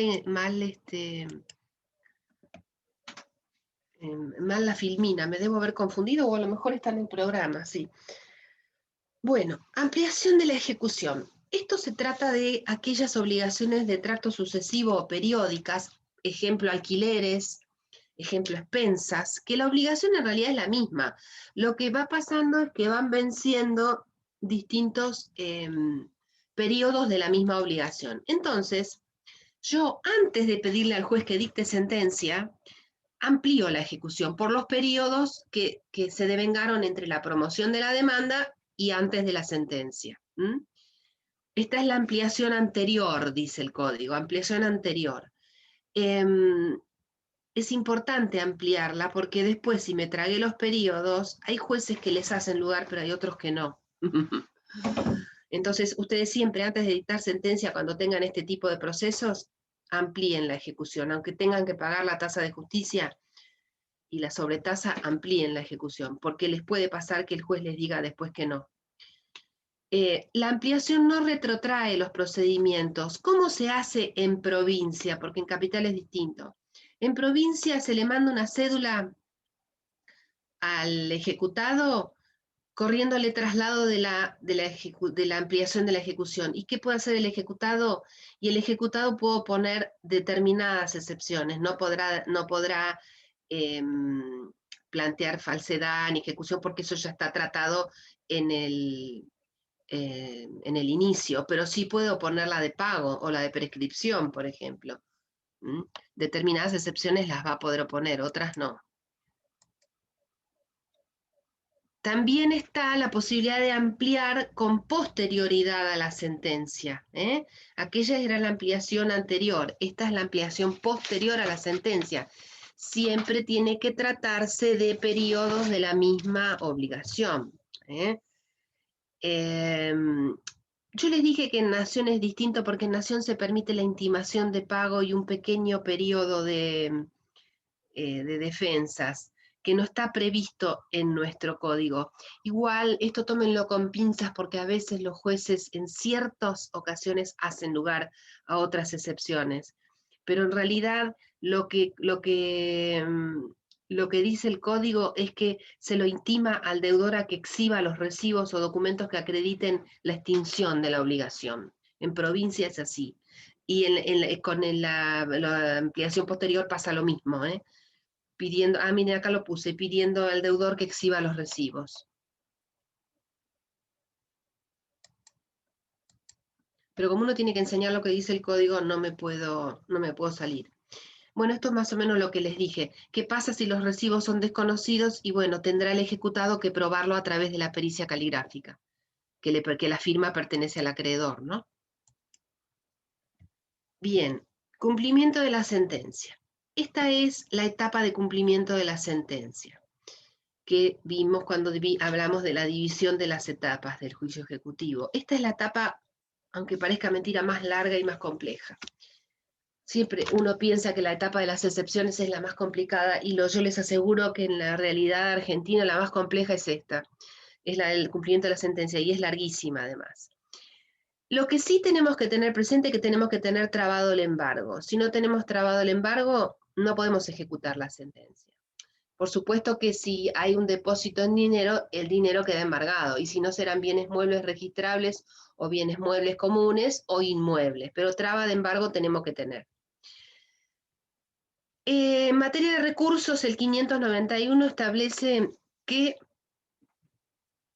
la filmina, me debo haber confundido o a lo mejor está en el programa, sí. Bueno, ampliación de la ejecución. Esto se trata de aquellas obligaciones de tracto sucesivo o periódicas, ejemplo alquileres, ejemplo expensas, que la obligación en realidad es la misma. Lo que va pasando es que van venciendo distintos periodos de la misma obligación. Entonces, yo antes de pedirle al juez que dicte sentencia, amplío la ejecución por los periodos que se devengaron entre la promoción de la demanda y antes de la sentencia. Esta es la ampliación anterior, dice el código, ampliación anterior. Es importante ampliarla porque después, si me tragué los periodos, hay jueces que les hacen lugar, pero hay otros que no. Entonces, ustedes siempre, antes de dictar sentencia, cuando tengan este tipo de procesos, amplíen la ejecución. Aunque tengan que pagar la tasa de justicia y la sobretasa, amplíen la ejecución, porque les puede pasar que el juez les diga después que no. La ampliación no retrotrae los procedimientos. ¿Cómo se hace en provincia? Porque en capital es distinto. En provincia se le manda una cédula al ejecutado corriéndole traslado de la ampliación de la ejecución. ¿Y qué puede hacer el ejecutado? Y el ejecutado puede poner determinadas excepciones. No podrá plantear falsedad ni ejecución porque eso ya está tratado en el inicio, pero sí puede oponer la de pago o la de prescripción, por ejemplo. Determinadas excepciones las va a poder oponer, otras no. También está la posibilidad de ampliar con posterioridad a la sentencia. Aquella era la ampliación anterior, esta es la ampliación posterior a la sentencia. Siempre tiene que tratarse de periodos de la misma obligación. Yo les dije que en Nación es distinto porque en Nación se permite la intimación de pago y un pequeño periodo de defensas que no está previsto en nuestro código. Igual, esto tómenlo con pinzas porque a veces los jueces en ciertas ocasiones hacen lugar a otras excepciones. Pero en realidad lo que dice el código es que se lo intima al deudor a que exhiba los recibos o documentos que acrediten la extinción de la obligación. En provincia es así. Y con la ampliación posterior pasa lo mismo, pidiendo, miren, acá lo puse, pidiendo al deudor que exhiba los recibos. Pero como uno tiene que enseñar lo que dice el código, no me puedo salir. Bueno, esto es más o menos lo que les dije. ¿Qué pasa si los recibos son desconocidos? Y bueno, tendrá el ejecutado que probarlo a través de la pericia caligráfica, que la firma pertenece al acreedor, ¿no? Bien, cumplimiento de la sentencia. Esta es la etapa de cumplimiento de la sentencia que vimos cuando hablamos de la división de las etapas del juicio ejecutivo. Esta es la etapa, aunque parezca mentira, más larga y más compleja. Siempre uno piensa que la etapa de las excepciones es la más complicada y yo les aseguro que en la realidad argentina la más compleja es esta, es la del cumplimiento de la sentencia y es larguísima además. Lo que sí tenemos que tener presente es que tenemos que tener trabado el embargo. Si no tenemos trabado el embargo, no podemos ejecutar la sentencia. Por supuesto que si hay un depósito en dinero, el dinero queda embargado, y si no serán bienes muebles registrables o bienes muebles comunes o inmuebles, pero traba de embargo tenemos que tener. En materia de recursos, el 591 establece que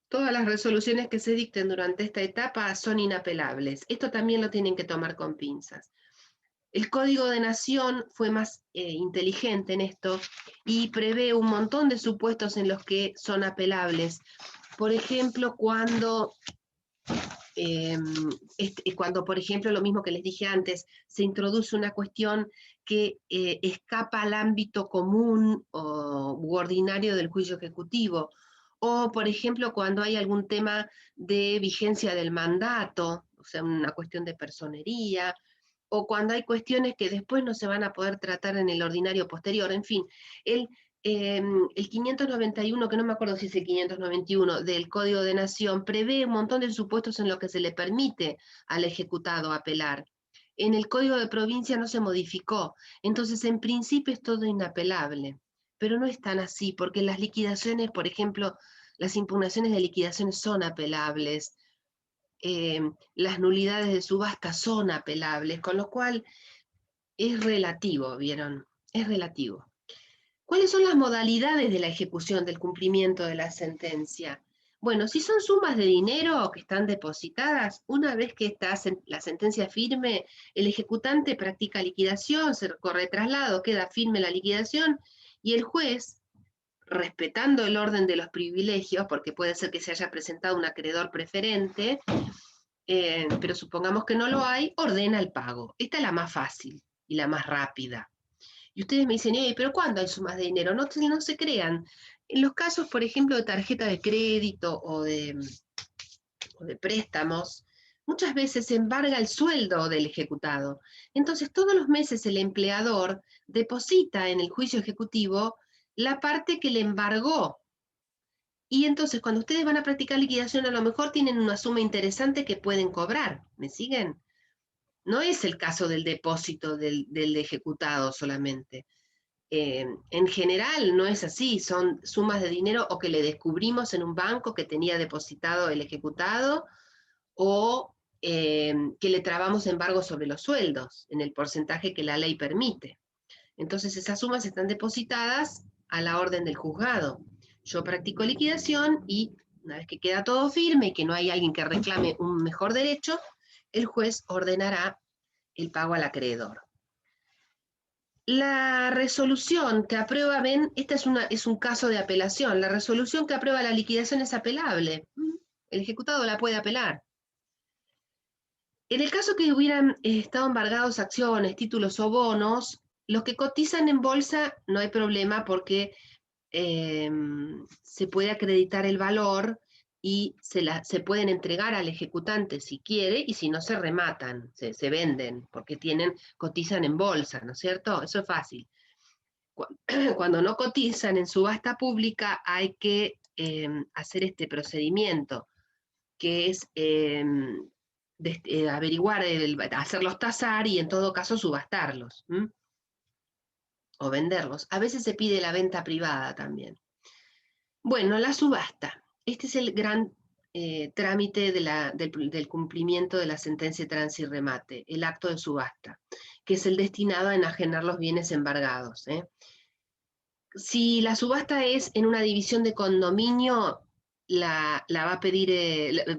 todas las resoluciones que se dicten durante esta etapa son inapelables. Esto también lo tienen que tomar con pinzas. El Código de Nación fue más inteligente en esto y prevé un montón de supuestos en los que son apelables. Por ejemplo, cuando, por ejemplo, lo mismo que les dije antes, se introduce una cuestión que escapa al ámbito común u ordinario del juicio ejecutivo, o, por ejemplo, cuando hay algún tema de vigencia del mandato, o sea, una cuestión de personería, o cuando hay cuestiones que después no se van a poder tratar en el ordinario posterior. En fin, el 591, que no me acuerdo si es el 591, del Código de Nación, prevé un montón de supuestos en los que se le permite al ejecutado apelar. En el Código de Provincia no se modificó, entonces en principio es todo inapelable, pero no es tan así, porque las liquidaciones, por ejemplo, las impugnaciones de liquidaciones son apelables, las nulidades de subasta son apelables, con lo cual es relativo, ¿vieron? Es relativo. ¿Cuáles son las modalidades de la ejecución del cumplimiento de la sentencia? Bueno, si son sumas de dinero que están depositadas, una vez que está la sentencia firme, el ejecutante practica liquidación, se corre traslado, queda firme la liquidación y el juez respetando el orden de los privilegios, porque puede ser que se haya presentado un acreedor preferente, pero supongamos que no lo hay, ordena el pago. Esta es la más fácil y la más rápida. Y ustedes me dicen, pero ¿cuándo hay sumas de dinero? No, no se crean. En los casos, por ejemplo, de tarjeta de crédito o de préstamos, muchas veces se embarga el sueldo del ejecutado. Entonces, todos los meses el empleador deposita en el juicio ejecutivo la parte que le embargó. Y entonces, cuando ustedes van a practicar liquidación, a lo mejor tienen una suma interesante que pueden cobrar. ¿Me siguen? No es el caso del depósito del ejecutado solamente. En general no es así, son sumas de dinero o que le descubrimos en un banco que tenía depositado el ejecutado, o que le trabamos embargo sobre los sueldos en el porcentaje que la ley permite. Entonces esas sumas están depositadas a la orden del juzgado. Yo practico liquidación y una vez que queda todo firme y que no hay alguien que reclame un mejor derecho, el juez ordenará el pago al acreedor. La resolución que aprueba, ven, esta es un caso de apelación, la resolución que aprueba la liquidación es apelable. El ejecutado la puede apelar. En el caso que hubieran estado embargados acciones, títulos o bonos, los que cotizan en bolsa no hay problema porque se puede acreditar el valor y se pueden entregar al ejecutante si quiere, y si no se rematan, se venden, porque cotizan en bolsa, ¿no es cierto? Eso es fácil. Cuando no cotizan en subasta pública hay que hacer este procedimiento, que es averiguar, hacerlos tasar y en todo caso subastarlos. O venderlos. A veces se pide la venta privada también. Bueno, la subasta. Este es el gran trámite del cumplimiento de la sentencia de trance y remate, el acto de subasta, que es el destinado a enajenar los bienes embargados. Si la subasta es en una división de condominio, la va a pedir,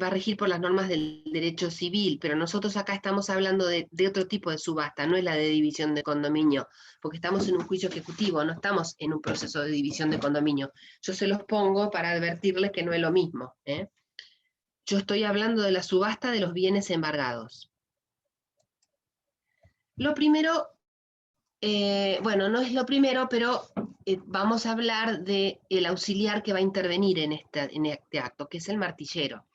va a regir por las normas del derecho civil, pero nosotros acá estamos hablando de otro tipo de subasta, no es la de división de condominio, porque estamos en un juicio ejecutivo, no estamos en un proceso de división de condominio. Yo se los pongo para advertirles que no es lo mismo. Yo estoy hablando de la subasta de los bienes embargados. Lo primero, bueno, no es lo primero, pero vamos a hablar del auxiliar que va a intervenir en este acto, que es el martillero.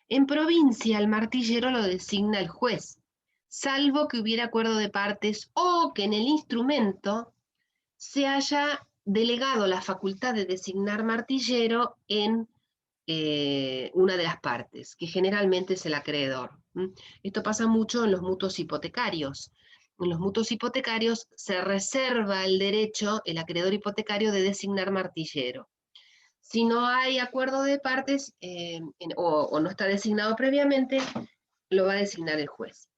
En provincia, el martillero lo designa el juez, salvo que hubiera acuerdo de partes o que en el instrumento se haya delegado la facultad de designar martillero en una de las partes, que generalmente es el acreedor. Esto pasa mucho en los mutuos hipotecarios. En los mutuos hipotecarios se reserva el derecho, el acreedor hipotecario, de designar martillero. Si no hay acuerdo de partes o no está designado previamente, lo va a designar el juez.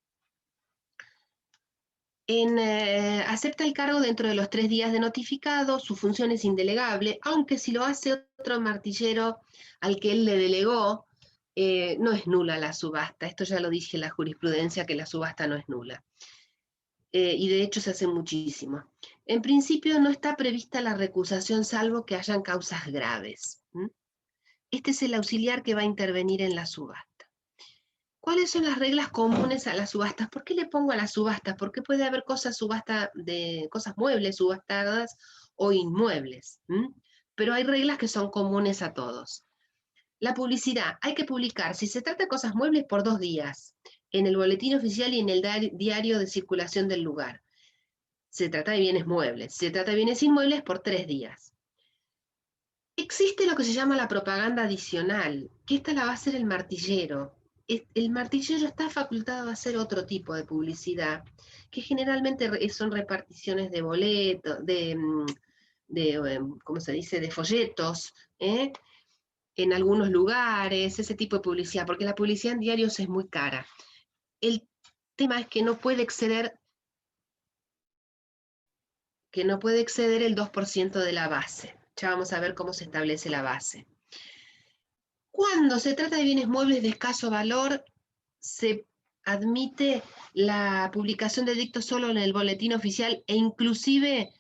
Acepta el cargo dentro de los 3 días de notificado, su función es indelegable, aunque si lo hace otro martillero al que él le delegó, no es nula la subasta. Esto ya lo dije en la jurisprudencia, que la subasta no es nula. Y de hecho se hace muchísimo. En principio no está prevista la recusación salvo que hayan causas graves. Este es el auxiliar que va a intervenir en la subasta. ¿Cuáles son las reglas comunes a las subastas? ¿Por qué le pongo a las subastas? Porque puede haber cosas muebles subastadas o inmuebles. Pero hay reglas que son comunes a todos. La publicidad, hay que publicar, si se trata de cosas muebles, por 2 días, en el boletín oficial y en el diario de circulación del lugar. Se trata de bienes muebles. Si se trata de bienes inmuebles, por 3 días. Existe lo que se llama la propaganda adicional, que esta la va a hacer el martillero. El martillero está facultado a hacer otro tipo de publicidad, que generalmente son reparticiones de boletos, ¿cómo se dice?, de folletos, en algunos lugares, ese tipo de publicidad, porque la publicidad en diarios es muy cara. El tema es que no puede exceder el 2% de la base. Ya vamos a ver cómo se establece la base. Cuando se trata de bienes muebles de escaso valor, se admite la publicación de edicto solo en el boletín oficial, e inclusive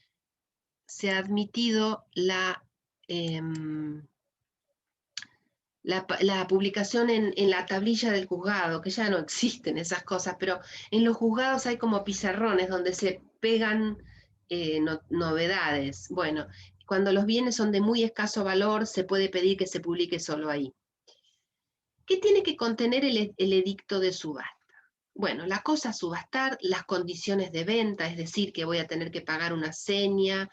se ha admitido la publicación en la tablilla del juzgado, que ya no existen esas cosas, pero en los juzgados hay como pizarrones donde se pegan novedades. Bueno, cuando los bienes son de muy escaso valor, se puede pedir que se publique solo ahí. ¿Qué tiene que contener el edicto de subasta? Bueno, la cosa a subastar, las condiciones de venta, es decir, que voy a tener que pagar una seña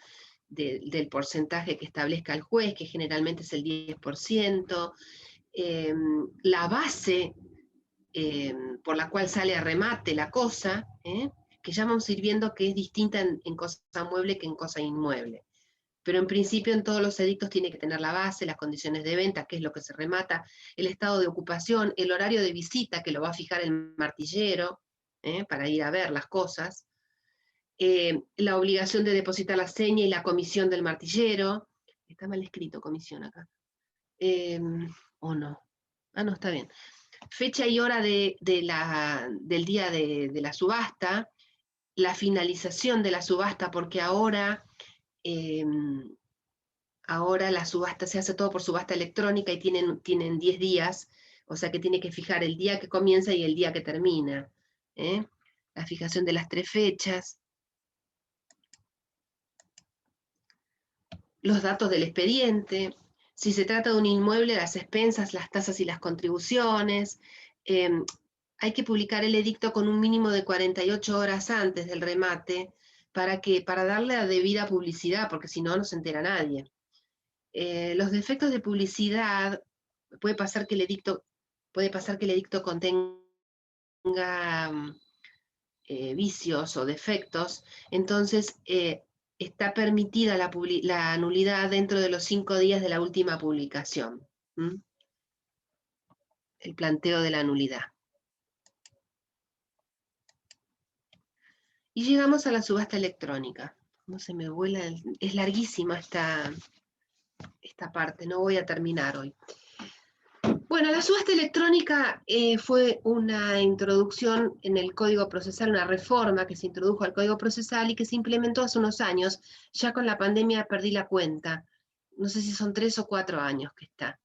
del porcentaje que establezca el juez, que generalmente es el 10%, la base por la cual sale a remate la cosa, que ya vamos a ir viendo que es distinta en cosa mueble que en cosa inmueble. Pero en principio en todos los edictos tiene que tener la base, las condiciones de venta, qué es lo que se remata, el estado de ocupación, el horario de visita, que lo va a fijar el martillero, para ir a ver las cosas, la obligación de depositar la seña y la comisión del martillero. Está mal escrito comisión acá. ¿O no? Ah, no, está bien. Fecha y hora del día de la subasta, la finalización de la subasta, porque ahora la subasta se hace todo por subasta electrónica y tienen 10 días, o sea que tiene que fijar el día que comienza y el día que termina. La fijación de las 3 fechas. Los datos del expediente. Si se trata de un inmueble, las expensas, las tasas y las contribuciones. Hay que publicar el edicto con un mínimo de 48 horas antes del remate para darle la debida publicidad, porque si no, no se entera nadie. Los defectos de publicidad, puede pasar que el edicto contenga vicios o defectos, entonces está permitida la nulidad dentro de los 5 días de la última publicación. El planteo de la nulidad. Y llegamos a la subasta electrónica. No se me vuela, es larguísima esta parte, no voy a terminar hoy. Bueno, la subasta electrónica fue una introducción en el Código Procesal, una reforma que se introdujo al Código Procesal y que se implementó hace unos años. Ya con la pandemia perdí la cuenta. No sé si son 3 o 4 años que está.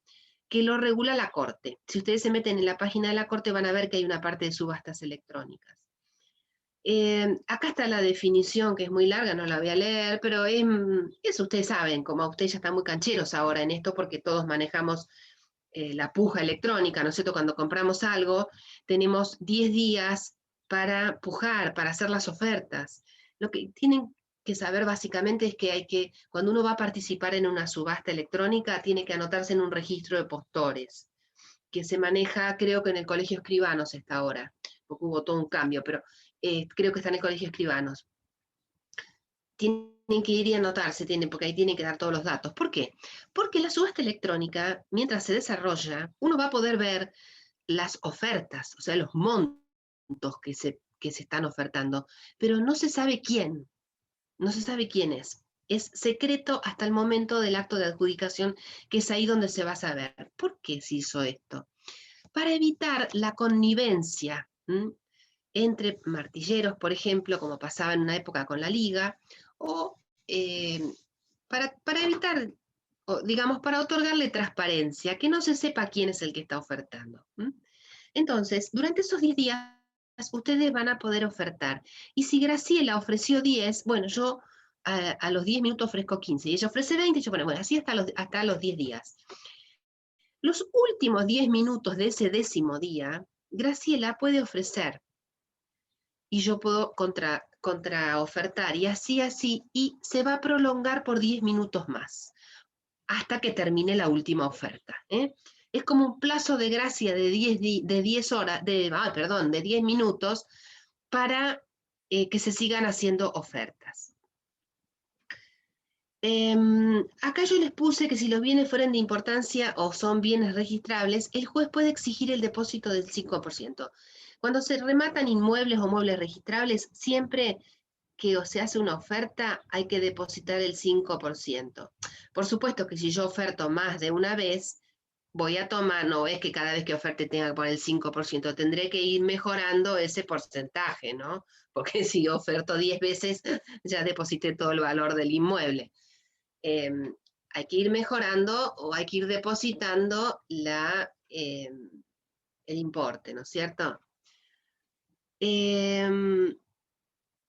Que lo regula la Corte. Si ustedes se meten en la página de la Corte van a ver que hay una parte de subastas electrónicas. Acá está la definición, que es muy larga, no la voy a leer, pero eso ustedes saben, como ustedes ya están muy cancheros ahora en esto porque todos manejamos la puja electrónica, ¿no es cierto? Cuando compramos algo, tenemos 10 días para pujar, para hacer las ofertas. Lo que tienen que saber básicamente es que cuando uno va a participar en una subasta electrónica, tiene que anotarse en un registro de postores, que se maneja, creo que en el Colegio Escribanos está ahora, porque hubo todo un cambio, pero creo que está en el Colegio Escribanos. Tienen que ir y anotarse, porque ahí tienen que dar todos los datos. ¿Por qué? Porque la subasta electrónica, mientras se desarrolla, uno va a poder ver las ofertas, o sea, los montos que se están ofertando, pero no se sabe quién, no se sabe quién es. Es secreto hasta el momento del acto de adjudicación, que es ahí donde se va a saber. ¿Por qué se hizo esto? Para evitar la connivencia entre martilleros, por ejemplo, como pasaba en una época con la Liga, o para evitar, digamos, para otorgarle transparencia, que no se sepa quién es el que está ofertando. Entonces, durante esos 10 días, ustedes van a poder ofertar. Y si Graciela ofreció 10, bueno, yo a los 10 minutos ofrezco 15, y ella ofrece 20, y yo, bueno, así hasta los 10 días. Los últimos 10 minutos de ese 10º día, Graciela puede ofrecer, y yo puedo contraofertar, y así, y se va a prolongar por 10 minutos más, hasta que termine la última oferta. Es como un plazo de gracia de 10 minutos para que se sigan haciendo ofertas. Acá yo les puse que si los bienes fueran de importancia o son bienes registrables, el juez puede exigir el depósito del 5%. Cuando se rematan inmuebles o muebles registrables, siempre que se hace una oferta hay que depositar el 5%. Por supuesto que si yo oferto más de una vez, voy a tomar, no es que cada vez que oferte tenga que poner el 5%, tendré que ir mejorando ese porcentaje, ¿no? Porque si oferto 10 veces, ya deposité todo el valor del inmueble. hay que ir mejorando o hay que ir depositando el importe, ¿no es cierto? El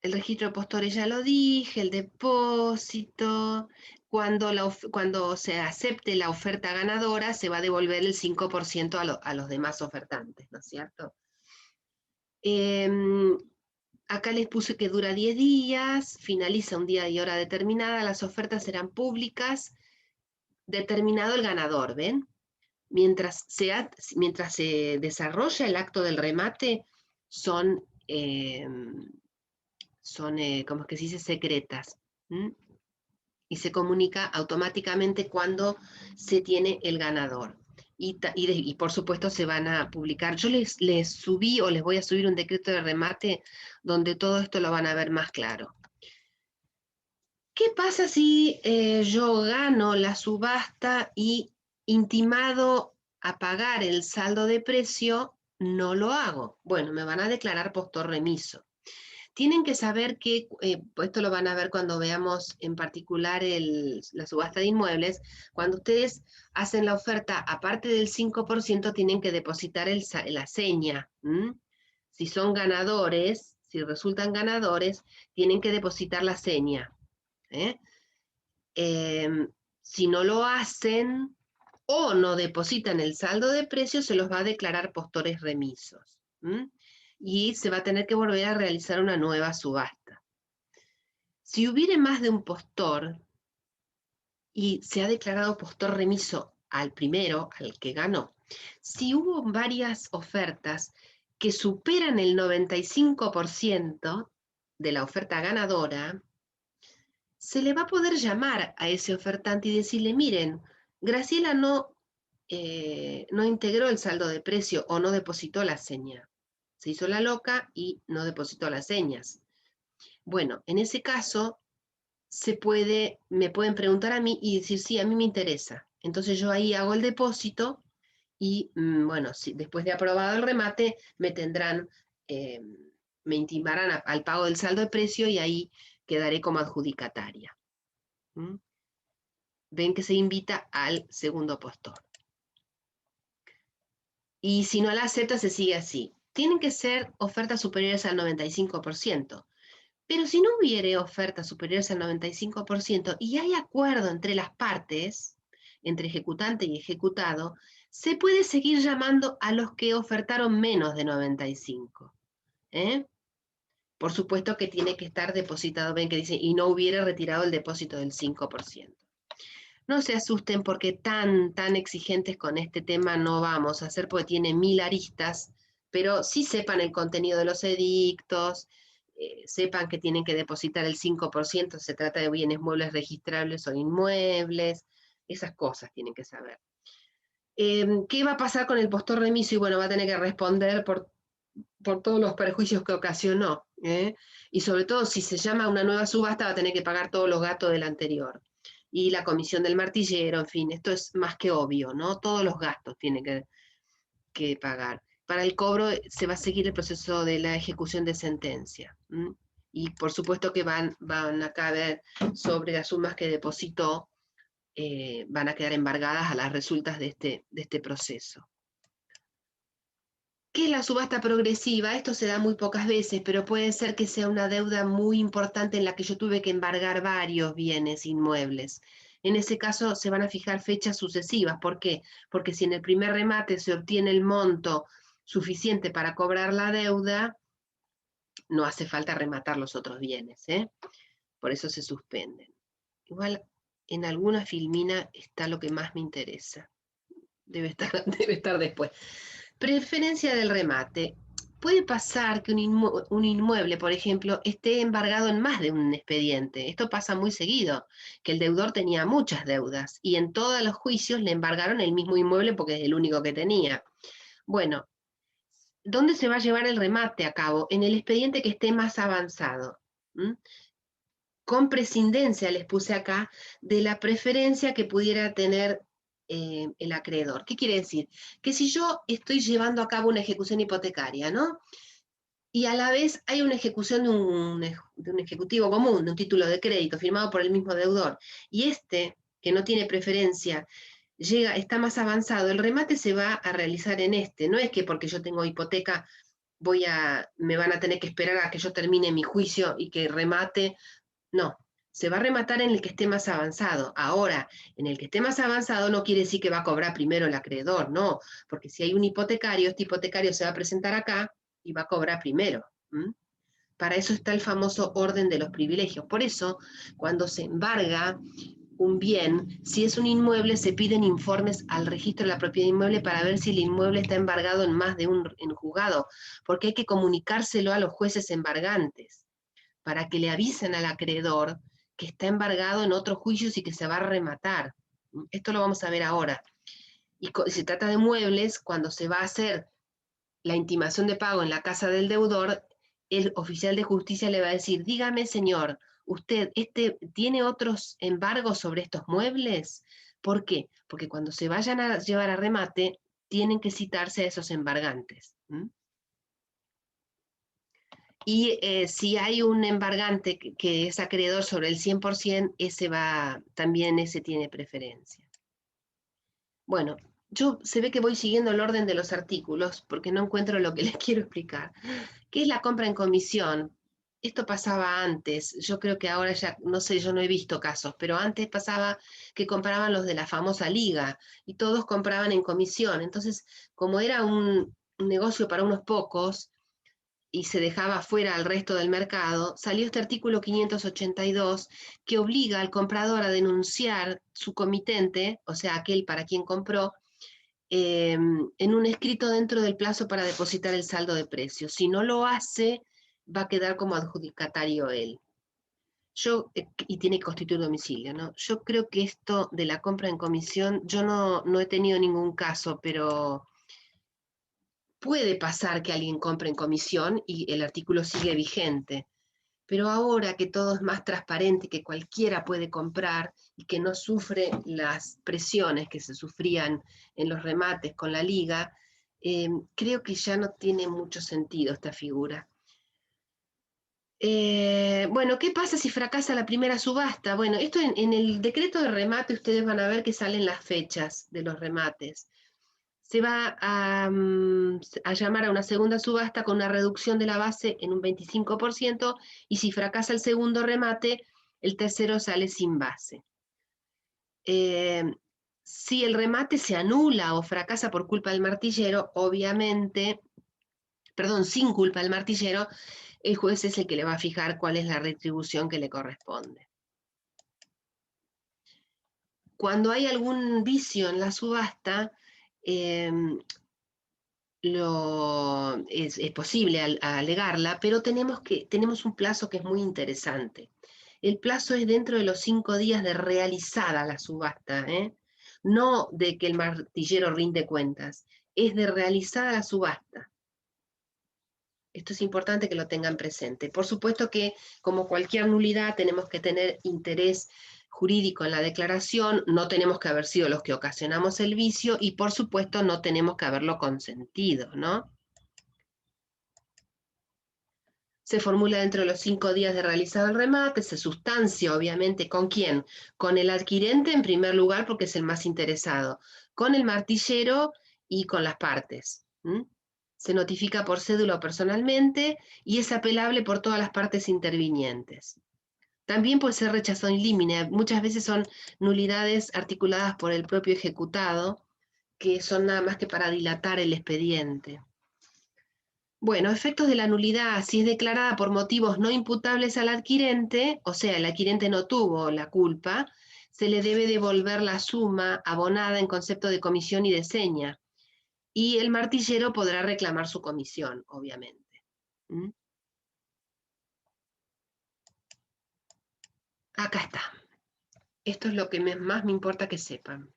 registro de postores ya lo dije, el depósito. Cuando se acepte la oferta ganadora, se va a devolver el 5% a los demás ofertantes, ¿no es cierto? Acá les puse que dura 10 días, finaliza un día y hora determinada, las ofertas serán públicas, determinado el ganador, ¿ven? Mientras se desarrolla el acto del remate, son ¿cómo es que se dice? Secretas. ¿M? Y se comunica automáticamente cuando se tiene el ganador. Y por supuesto se van a publicar. Yo les subí o les voy a subir un decreto de remate donde todo esto lo van a ver más claro. ¿Qué pasa si yo gano la subasta y intimado a pagar el saldo de precio, no lo hago? Bueno, me van a declarar postor remiso. Tienen que saber que, esto lo van a ver cuando veamos en particular la subasta de inmuebles, cuando ustedes hacen la oferta, aparte del 5%, tienen que depositar la seña. Si son ganadores, si resultan ganadores, tienen que depositar la seña. Si no lo hacen o no depositan el saldo de precios, se los va a declarar postores remisos. Y se va a tener que volver a realizar una nueva subasta. Si hubiere más de un postor y se ha declarado postor remiso al primero, al que ganó, si hubo varias ofertas que superan el 95% de la oferta ganadora, se le va a poder llamar a ese ofertante y decirle, miren, Graciela no integró el saldo de precio o no depositó la seña. Se hizo la loca y no depositó las señas. Bueno, en ese caso, me pueden preguntar a mí y decir, sí, a mí me interesa. Entonces yo ahí hago el depósito y, bueno, después de aprobado el remate, me intimarán al pago del saldo de precio y ahí quedaré como adjudicataria. Ven que se invita al segundo postor. Y si no la acepta, se sigue así. Tienen que ser ofertas superiores al 95%. Pero si no hubiere ofertas superiores al 95% y hay acuerdo entre las partes, entre ejecutante y ejecutado, se puede seguir llamando a los que ofertaron menos de 95. Por supuesto que tiene que estar depositado, ven que dice, y no hubiera retirado el depósito del 5%. No se asusten porque tan exigentes con este tema no vamos a hacer porque tiene 1000 aristas, pero sí sepan el contenido de los edictos, sepan que tienen que depositar el 5%, se trata de bienes muebles registrables o inmuebles, esas cosas tienen que saber. ¿Qué va a pasar con el postor remiso? Y bueno, va a tener que responder por todos los perjuicios que ocasionó, y sobre todo si se llama una nueva subasta va a tener que pagar todos los gastos del anterior. Y la comisión del martillero, en fin, esto es más que obvio, ¿no? Todos los gastos tiene que pagar. Para el cobro se va a seguir el proceso de la ejecución de sentencia. Y por supuesto que van acá a ver sobre las sumas que depositó, van a quedar embargadas a las resultas de este proceso. ¿Qué es la subasta progresiva? Esto se da muy pocas veces, pero puede ser que sea una deuda muy importante en la que yo tuve que embargar varios bienes inmuebles. En ese caso se van a fijar fechas sucesivas. ¿Por qué? Porque si en el primer remate se obtiene el monto suficiente para cobrar la deuda, no hace falta rematar los otros bienes. Por eso se suspenden. Igual en alguna filmina está lo que más me interesa. Debe estar después. Preferencia del remate. Puede pasar que un inmueble, por ejemplo, esté embargado en más de un expediente. Esto pasa muy seguido, que el deudor tenía muchas deudas y en todos los juicios le embargaron el mismo inmueble porque es el único que tenía. Bueno, ¿dónde se va a llevar el remate a cabo? En el expediente que esté más avanzado. Con prescindencia, les puse acá, de la preferencia que pudiera tener el acreedor. ¿Qué quiere decir? Que si yo estoy llevando a cabo una ejecución hipotecaria, ¿no? Y a la vez hay una ejecución de un ejecutivo común, de un título de crédito firmado por el mismo deudor, y este que no tiene preferencia, está más avanzado, el remate se va a realizar en este. No es que porque yo tengo hipoteca me van a tener que esperar a que yo termine mi juicio y que remate. No, se va a rematar en el que esté más avanzado. Ahora, en el que esté más avanzado no quiere decir que va a cobrar primero el acreedor, no, porque si hay un hipotecario, este hipotecario se va a presentar acá y va a cobrar primero. Para eso está el famoso orden de los privilegios. Por eso, cuando se embarga un bien, si es un inmueble, se piden informes al registro de la propiedad inmueble para ver si el inmueble está embargado en más de un juzgado, porque hay que comunicárselo a los jueces embargantes, para que le avisen al acreedor que está embargado en otros juicios y que se va a rematar. Esto lo vamos a ver ahora. Y se trata de muebles, cuando se va a hacer la intimación de pago en la casa del deudor, el oficial de justicia le va a decir, dígame señor, ¿usted tiene otros embargos sobre estos muebles? ¿Por qué? Porque cuando se vayan a llevar a remate, tienen que citarse a esos embargantes. Y si hay un embargante que es acreedor sobre el 100%, también ese tiene preferencia. Bueno, se ve que voy siguiendo el orden de los artículos porque no encuentro lo que les quiero explicar. ¿Qué es la compra en comisión? Esto pasaba antes, yo creo que ahora ya, no sé, yo no he visto casos, pero antes pasaba que compraban los de la famosa liga y todos compraban en comisión. Entonces, como era un negocio para unos pocos y se dejaba fuera al resto del mercado, salió este artículo 582 que obliga al comprador a denunciar su comitente, o sea, aquel para quien compró, en un escrito dentro del plazo para depositar el saldo de precios. Si no lo hace, va a quedar como adjudicatario él. Y tiene que constituir domicilio, ¿no? Yo creo que esto de la compra en comisión, yo no he tenido ningún caso, pero puede pasar que alguien compre en comisión y el artículo sigue vigente. Pero ahora que todo es más transparente, que cualquiera puede comprar y que no sufre las presiones que se sufrían en los remates con la liga, creo que ya no tiene mucho sentido esta figura. Bueno, ¿qué pasa si fracasa la primera subasta? Bueno, esto en el decreto de remate ustedes van a ver que salen las fechas de los remates. Se va a llamar a una segunda subasta con una reducción de la base en un 25% y si fracasa el segundo remate, el tercero sale sin base. Si el remate se anula o fracasa por culpa del martillero, obviamente, perdón, sin culpa del martillero, el juez es el que le va a fijar cuál es la retribución que le corresponde. Cuando hay algún vicio en la subasta, es posible alegarla, pero tenemos un plazo que es muy interesante. El plazo es dentro de los 5 días de realizada la subasta, no de que el martillero rinde cuentas, es de realizada la subasta. Esto es importante que lo tengan presente. Por supuesto que, como cualquier nulidad, tenemos que tener interés jurídico en la declaración, no tenemos que haber sido los que ocasionamos el vicio y, por supuesto, no tenemos que haberlo consentido, ¿no? Se formula dentro de los 5 días de realizado el remate, se sustancia, obviamente, ¿con quién? Con el adquirente, en primer lugar, porque es el más interesado, con el martillero y con las partes. Se notifica por cédula o personalmente y es apelable por todas las partes intervinientes. También puede ser rechazado in limine. Muchas veces son nulidades articuladas por el propio ejecutado, que son nada más que para dilatar el expediente. Bueno, efectos de la nulidad. Si es declarada por motivos no imputables al adquirente, o sea, el adquirente no tuvo la culpa, se le debe devolver la suma abonada en concepto de comisión y de seña. Y el martillero podrá reclamar su comisión, obviamente. Acá está. Esto es lo que más me importa que sepan.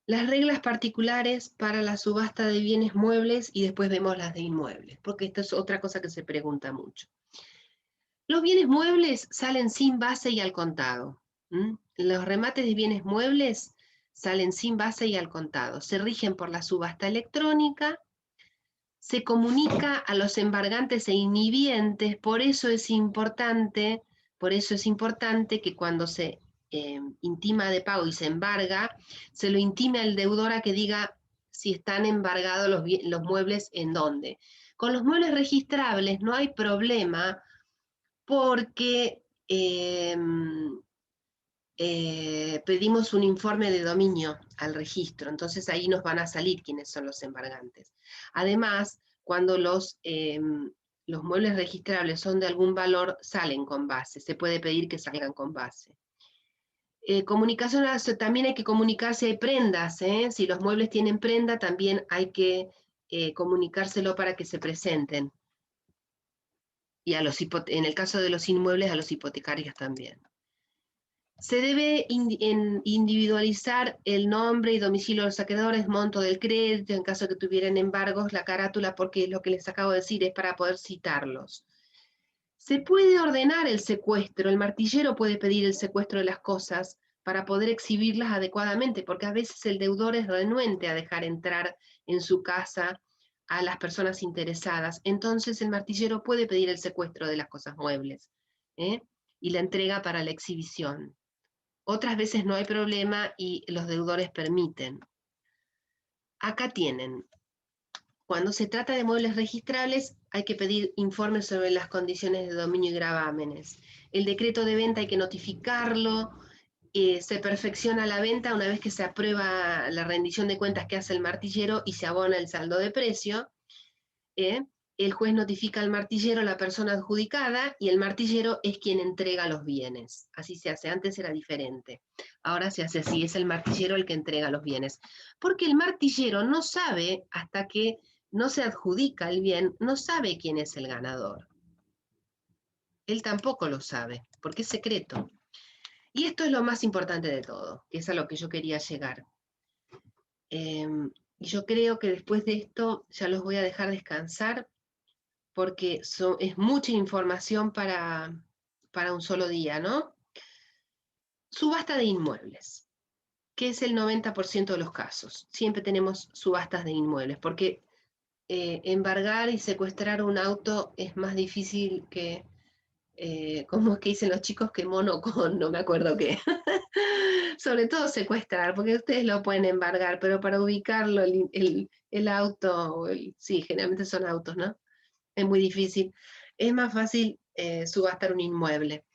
Las reglas particulares para la subasta de bienes muebles y después vemos las de inmuebles, porque esto es otra cosa que se pregunta mucho. Los bienes muebles salen sin base y al contado. Los remates de bienes muebles salen sin base y al contado. Se rigen por la subasta electrónica, se comunica a los embargantes e inhibientes, por eso es importante que cuando se intima de pago y se embarga, se lo intime al deudor a que diga si están embargados los muebles en dónde. Con los muebles registrables no hay problema porque pedimos un informe de dominio al registro, entonces ahí nos van a salir quiénes son los embargantes. Además, cuando los muebles registrables son de algún valor, salen con base, se puede pedir que salgan con base. Comunicación, también hay que comunicar si hay prendas, si los muebles tienen prenda, también hay que comunicárselo para que se presenten. Y en el caso de los inmuebles, a los hipotecarios también. Se debe individualizar el nombre y domicilio de los acreedores, monto del crédito, en caso de que tuvieran embargos, la carátula, porque lo que les acabo de decir es para poder citarlos. Se puede ordenar el secuestro, el martillero puede pedir el secuestro de las cosas para poder exhibirlas adecuadamente, porque a veces el deudor es renuente a dejar entrar en su casa a las personas interesadas. Entonces el martillero puede pedir el secuestro de las cosas muebles y la entrega para la exhibición. Otras veces no hay problema y los deudores permiten. Acá tienen. Cuando se trata de muebles registrables, hay que pedir informes sobre las condiciones de dominio y gravámenes. El decreto de venta hay que notificarlo, se perfecciona la venta una vez que se aprueba la rendición de cuentas que hace el martillero y se abona el saldo de precio. El juez notifica al martillero a la persona adjudicada y el martillero es quien entrega los bienes. Así se hace, antes era diferente. Ahora se hace así, es el martillero el que entrega los bienes. Porque el martillero no sabe, hasta que no se adjudica el bien, no sabe quién es el ganador. Él tampoco lo sabe, porque es secreto. Y esto es lo más importante de todo, que es a lo que yo quería llegar. Y yo creo que después de esto ya los voy a dejar descansar, porque es mucha información para un solo día, ¿no? Subasta de inmuebles, que es el 90% de los casos. Siempre tenemos subastas de inmuebles, porque embargar y secuestrar un auto es más difícil que, ¿cómo es que dicen los chicos? Que mono con, no me acuerdo qué. Sobre todo secuestrar, porque ustedes lo pueden embargar, pero para ubicarlo, el auto, sí, generalmente son autos, ¿no? Es muy difícil. Es más fácil subastar un inmueble.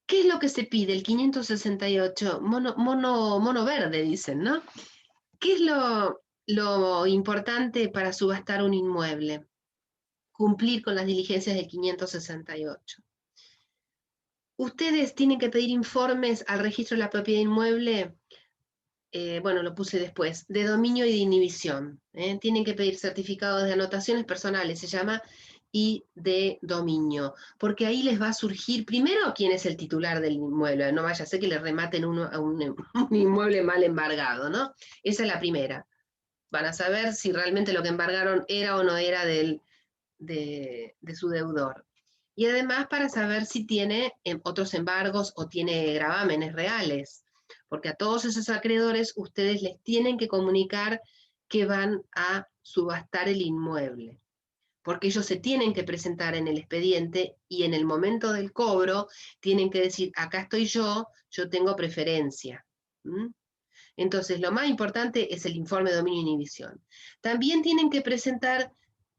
¿Qué es lo que se pide? El 568, mono verde, dicen, ¿no? ¿Qué es lo importante para subastar un inmueble? Cumplir con las diligencias del 568. Ustedes tienen que pedir informes al registro de la propiedad inmueble, bueno, lo puse después, de dominio y de inhibición. Tienen que pedir certificados de anotaciones personales, se llama, y de dominio, porque ahí les va a surgir primero quién es el titular del inmueble, no vaya a ser que le rematen a un inmueble mal embargado, ¿no? Esa es la primera. Van a saber si realmente lo que embargaron era o no era de su deudor. Y además para saber si tiene otros embargos o tiene gravámenes reales, porque a todos esos acreedores ustedes les tienen que comunicar que van a subastar el inmueble, porque ellos se tienen que presentar en el expediente y en el momento del cobro tienen que decir, acá estoy yo tengo preferencia. Entonces, lo más importante es el informe de dominio e inhibición. También tienen que presentar,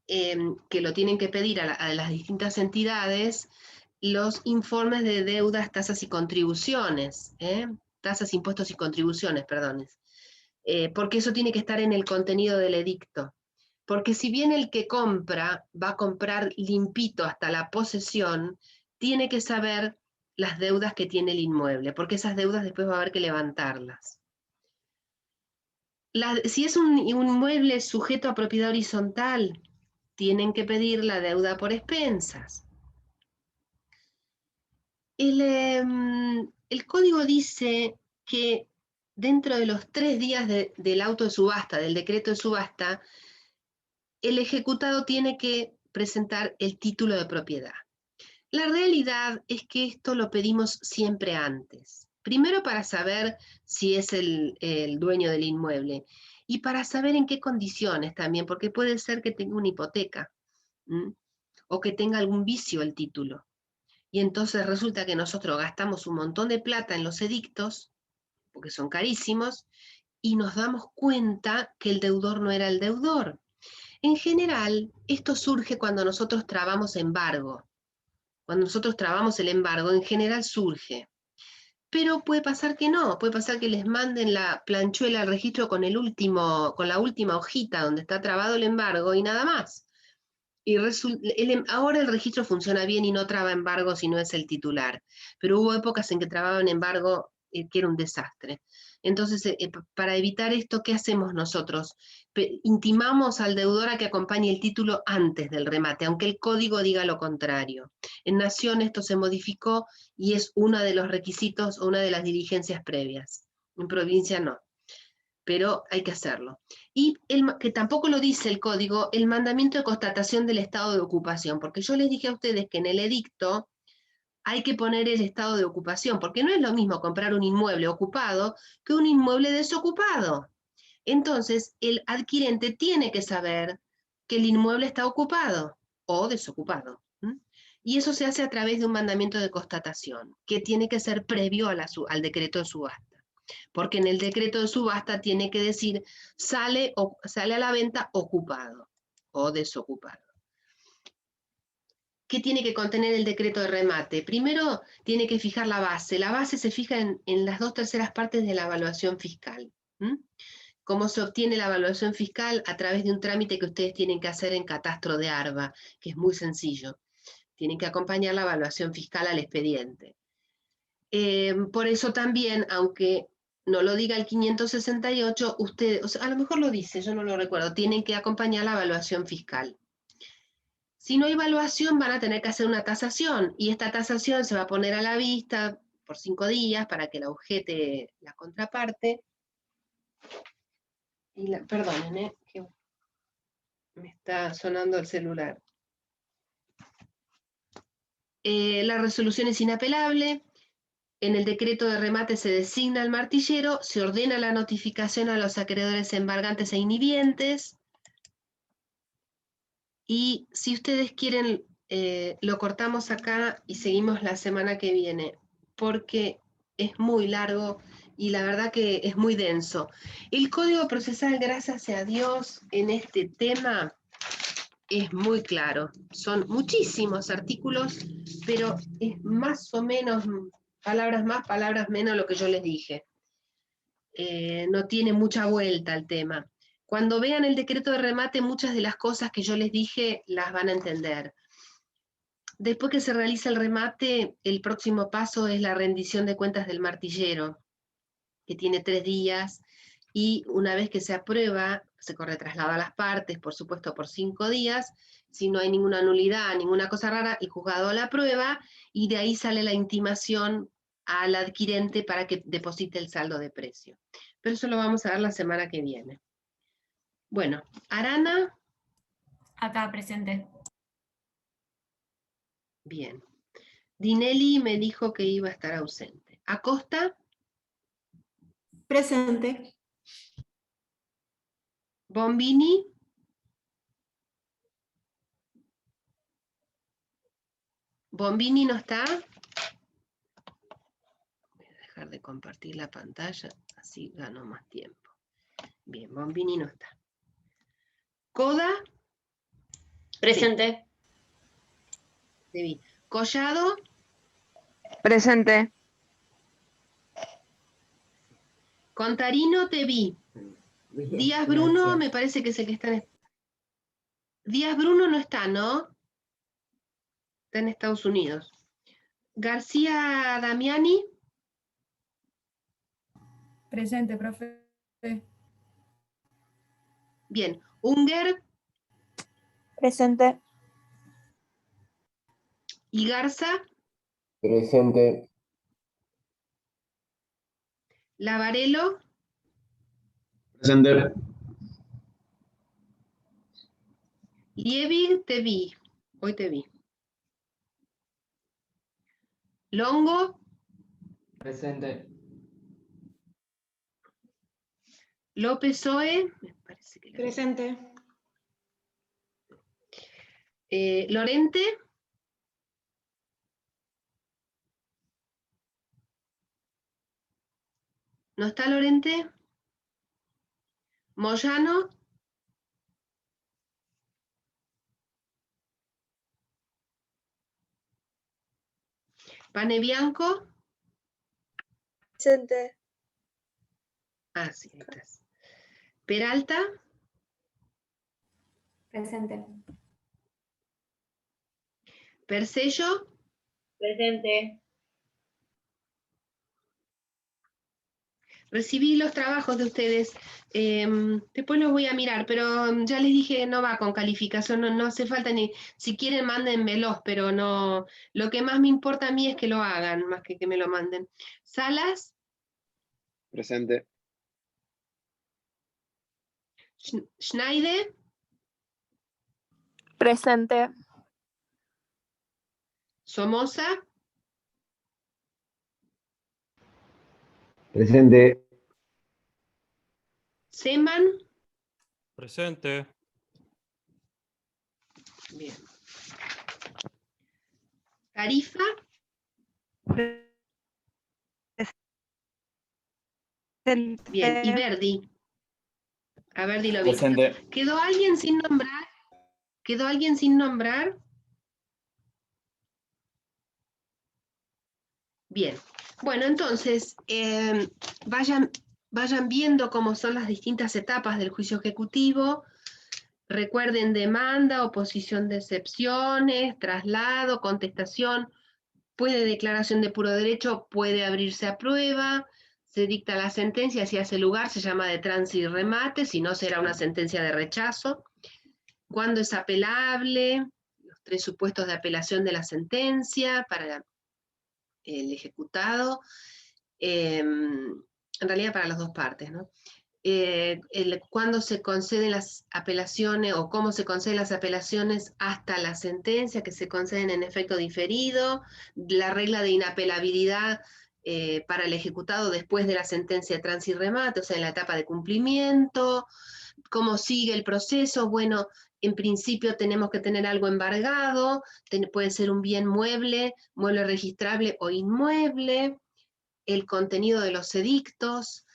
que lo tienen que pedir a las distintas entidades, los informes de deudas, tasas y contribuciones, tasas, impuestos y contribuciones, perdón, porque eso tiene que estar en el contenido del edicto. Porque si bien el que compra va a comprar limpito hasta la posesión, tiene que saber las deudas que tiene el inmueble, porque esas deudas después va a haber que levantarlas. Si es un inmueble sujeto a propiedad horizontal, tienen que pedir la deuda por expensas. El código dice que dentro de los 3 días del auto de subasta, del decreto de subasta, el ejecutado tiene que presentar el título de propiedad. La realidad es que esto lo pedimos siempre antes. Primero para saber si es el dueño del inmueble y para saber en qué condiciones también, porque puede ser que tenga una hipoteca o que tenga algún vicio el título. y entonces resulta que nosotros gastamos un montón de plata en los edictos, porque son carísimos, y nos damos cuenta que el deudor no era el deudor. En general, esto surge cuando nosotros trabamos embargo. Cuando nosotros trabamos el embargo, en general surge. Pero puede pasar que no, puede pasar que les manden la planchuela al registro con la última hojita donde está trabado el embargo y nada más. Y ahora el registro funciona bien y no traba embargo si no es el titular. Pero hubo épocas en que trababan embargo que era un desastre. Entonces, para evitar esto, ¿qué hacemos nosotros? Intimamos al deudor a que acompañe el título antes del remate, aunque el código diga lo contrario. En Nación esto se modificó y es uno de los requisitos o una de las diligencias previas. En provincia no, pero hay que hacerlo. Y que tampoco lo dice el código, el mandamiento de constatación del estado de ocupación, porque yo les dije a ustedes que en el edicto hay que poner el estado de ocupación, porque no es lo mismo comprar un inmueble ocupado que un inmueble desocupado. Entonces, el adquirente tiene que saber que el inmueble está ocupado o desocupado. Y eso se hace a través de un mandamiento de constatación, que tiene que ser previo al decreto de subasta. Porque en el decreto de subasta tiene que decir sale a la venta ocupado o desocupado. ¿Qué tiene que contener el decreto de remate? Primero, tiene que fijar la base. La base se fija en las 2/3 partes de la evaluación fiscal. ¿Cómo se obtiene la evaluación fiscal? A través de un trámite que ustedes tienen que hacer en Catastro de ARBA, que es muy sencillo. Tienen que acompañar la evaluación fiscal al expediente. Por eso también, aunque no lo diga el 568, ustedes, o sea, a lo mejor lo dice, yo no lo recuerdo, tienen que acompañar la evaluación fiscal. Si no hay evaluación, van a tener que hacer una tasación, y esta tasación se va a poner a la vista por 5 días para que la objete la contraparte. Y perdonen, que me está sonando el celular. La resolución es inapelable. En el decreto de remate se designa al martillero, se ordena la notificación a los acreedores embargantes e inhibientes. Y si ustedes quieren, lo cortamos acá y seguimos la semana que viene, porque es muy largo y la verdad que es muy denso. El Código Procesal, gracias a Dios, en este tema es muy claro. Son muchísimos artículos, pero es más o menos, palabras más, palabras menos lo que yo les dije. No tiene mucha vuelta el tema. Cuando vean el decreto de remate, muchas de las cosas que yo les dije las van a entender. Después que se realiza el remate, el próximo paso es la rendición de cuentas del martillero, que tiene 3 días, y una vez que se aprueba, se traslada a las partes, por supuesto por 5 días, si no hay ninguna nulidad, ninguna cosa rara, el juzgado la aprueba, y de ahí sale la intimación al adquirente para que deposite el saldo de precio. Pero eso lo vamos a ver la semana que viene. Bueno, Arana. Acá presente. Bien. Dinelli me dijo que iba a estar ausente. Acosta. Presente. Bombini. Bombini no está. Voy a dejar de compartir la pantalla, así gano más tiempo. Bien, Bombini no está. Coda. Presente. Sí. Collado. Presente. Contarino te vi. Bien, Díaz Bruno gracias. me parece que es el que está en... Díaz Bruno no está, ¿no? Está en Estados Unidos. García Damiani. Presente, profe. Bien. Unger Presente. y Garza. Presente. Lavarello. Presente. Liebig te vi. Hoy te vi. Longo. Presente. López Zoe. Me parece que Presente. Lorente. ¿No está Lorente? ¿Moyano? ¿Pane Bianco? Presente. Ah, sí, ahí estás. ¿Peralta? Presente. ¿Percello? Presente. Recibí los trabajos de ustedes. Después los voy a mirar, pero ya les dije, no va con calificación, no hace falta ni, si quieren mándenmelos, pero no, lo que más me importa a mí es que lo hagan, más que me lo manden. ¿Salas? Presente. ¿Schneider? Presente. ¿Somoza? Presente. ¿Seman? Presente. Bien. ¿Tarifa? Bien. ¿Y Verdi? A Verdi lo vi. Presente. ¿Quedó alguien sin nombrar? ¿Quedó alguien sin nombrar? Bien. Bueno, entonces, vayan viendo cómo son las distintas etapas del juicio ejecutivo. Recuerden demanda, oposición de excepciones, traslado, contestación, puede declaración de puro derecho, puede abrirse a prueba, se dicta la sentencia, si hace lugar se llama de tránsito y remate, si no será una sentencia de rechazo. ¿Cuándo es apelable? Los 3 supuestos de apelación de la sentencia para el ejecutado, en realidad para las 2 partes, ¿no? Cuándo se conceden las apelaciones o cómo se conceden las apelaciones hasta la sentencia, que se conceden en efecto diferido, la regla de inapelabilidad para el ejecutado después de la sentencia de tránsito y remate, o sea, en la etapa de cumplimiento, cómo sigue el proceso. Bueno, en principio tenemos que tener algo embargado, puede ser un bien mueble, mueble registrable o inmueble, el contenido de los edictos,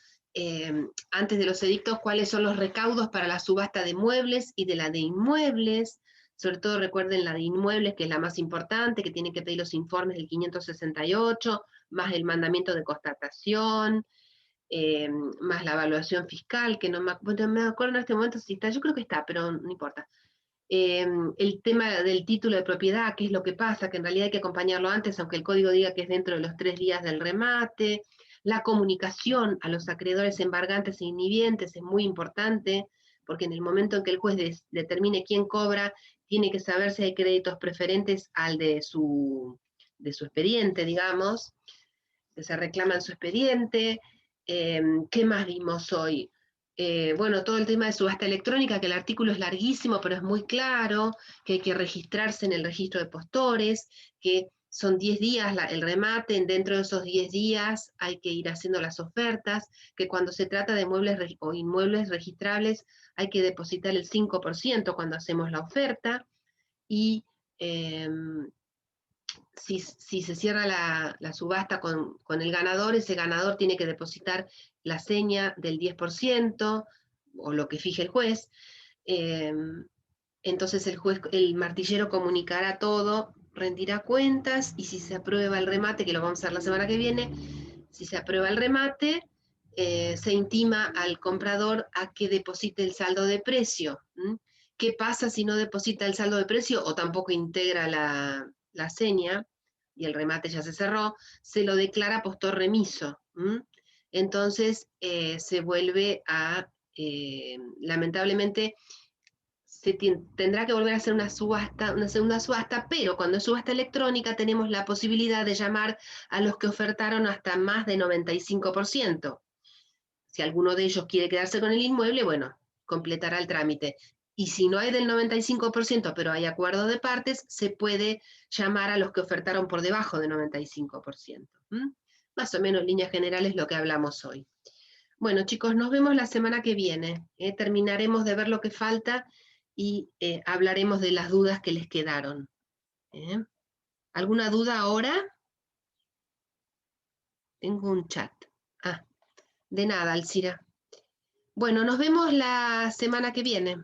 antes de los edictos, cuáles son los recaudos para la subasta de muebles y de la de inmuebles. Sobre todo recuerden la de inmuebles, que es la más importante, que tienen que pedir los informes del 568, más el mandamiento de constatación, más la evaluación fiscal, que no me acuerdo en este momento si está, yo creo que está, pero no importa. El tema del título de propiedad, qué es lo que pasa, que en realidad hay que acompañarlo antes, aunque el código diga que es dentro de los 3 días del remate. La comunicación a los acreedores embargantes e inhibientes es muy importante, porque en el momento en que el juez determine quién cobra, tiene que saber si hay créditos preferentes al de su expediente, digamos, que se reclama en su expediente. ¿Qué más vimos hoy? Bueno, todo el tema de subasta electrónica, que el artículo es larguísimo, pero es muy claro, que hay que registrarse en el registro de postores, que son 10 días el remate, dentro de esos 10 días hay que ir haciendo las ofertas, que cuando se trata de muebles o inmuebles registrables hay que depositar el 5% cuando hacemos la oferta, y si se cierra la subasta con el ganador, ese ganador tiene que depositar la seña del 10%, o lo que fije el juez. Entonces el martillero comunicará todo, rendirá cuentas, y si se aprueba el remate, que lo vamos a hacer la semana que viene, si se aprueba el remate, se intima al comprador a que deposite el saldo de precio. ¿Qué pasa si no deposita el saldo de precio o tampoco integra la seña y el remate ya se cerró? Se lo declara postor remiso. Entonces se vuelve a, lamentablemente, tendrá que volver a hacer una segunda subasta, pero cuando es subasta electrónica tenemos la posibilidad de llamar a los que ofertaron hasta más de 95%. Si alguno de ellos quiere quedarse con el inmueble, bueno, completará el trámite. Y si no hay del 95%, pero hay acuerdo de partes, se puede llamar a los que ofertaron por debajo de 95%. Más o menos en líneas generales lo que hablamos hoy. Bueno, chicos, nos vemos la semana que viene. Terminaremos de ver lo que falta y hablaremos de las dudas que les quedaron. ¿Alguna duda ahora? Tengo un chat. De nada, Alcira. Bueno, nos vemos la semana que viene.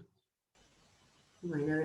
Bueno, gracias.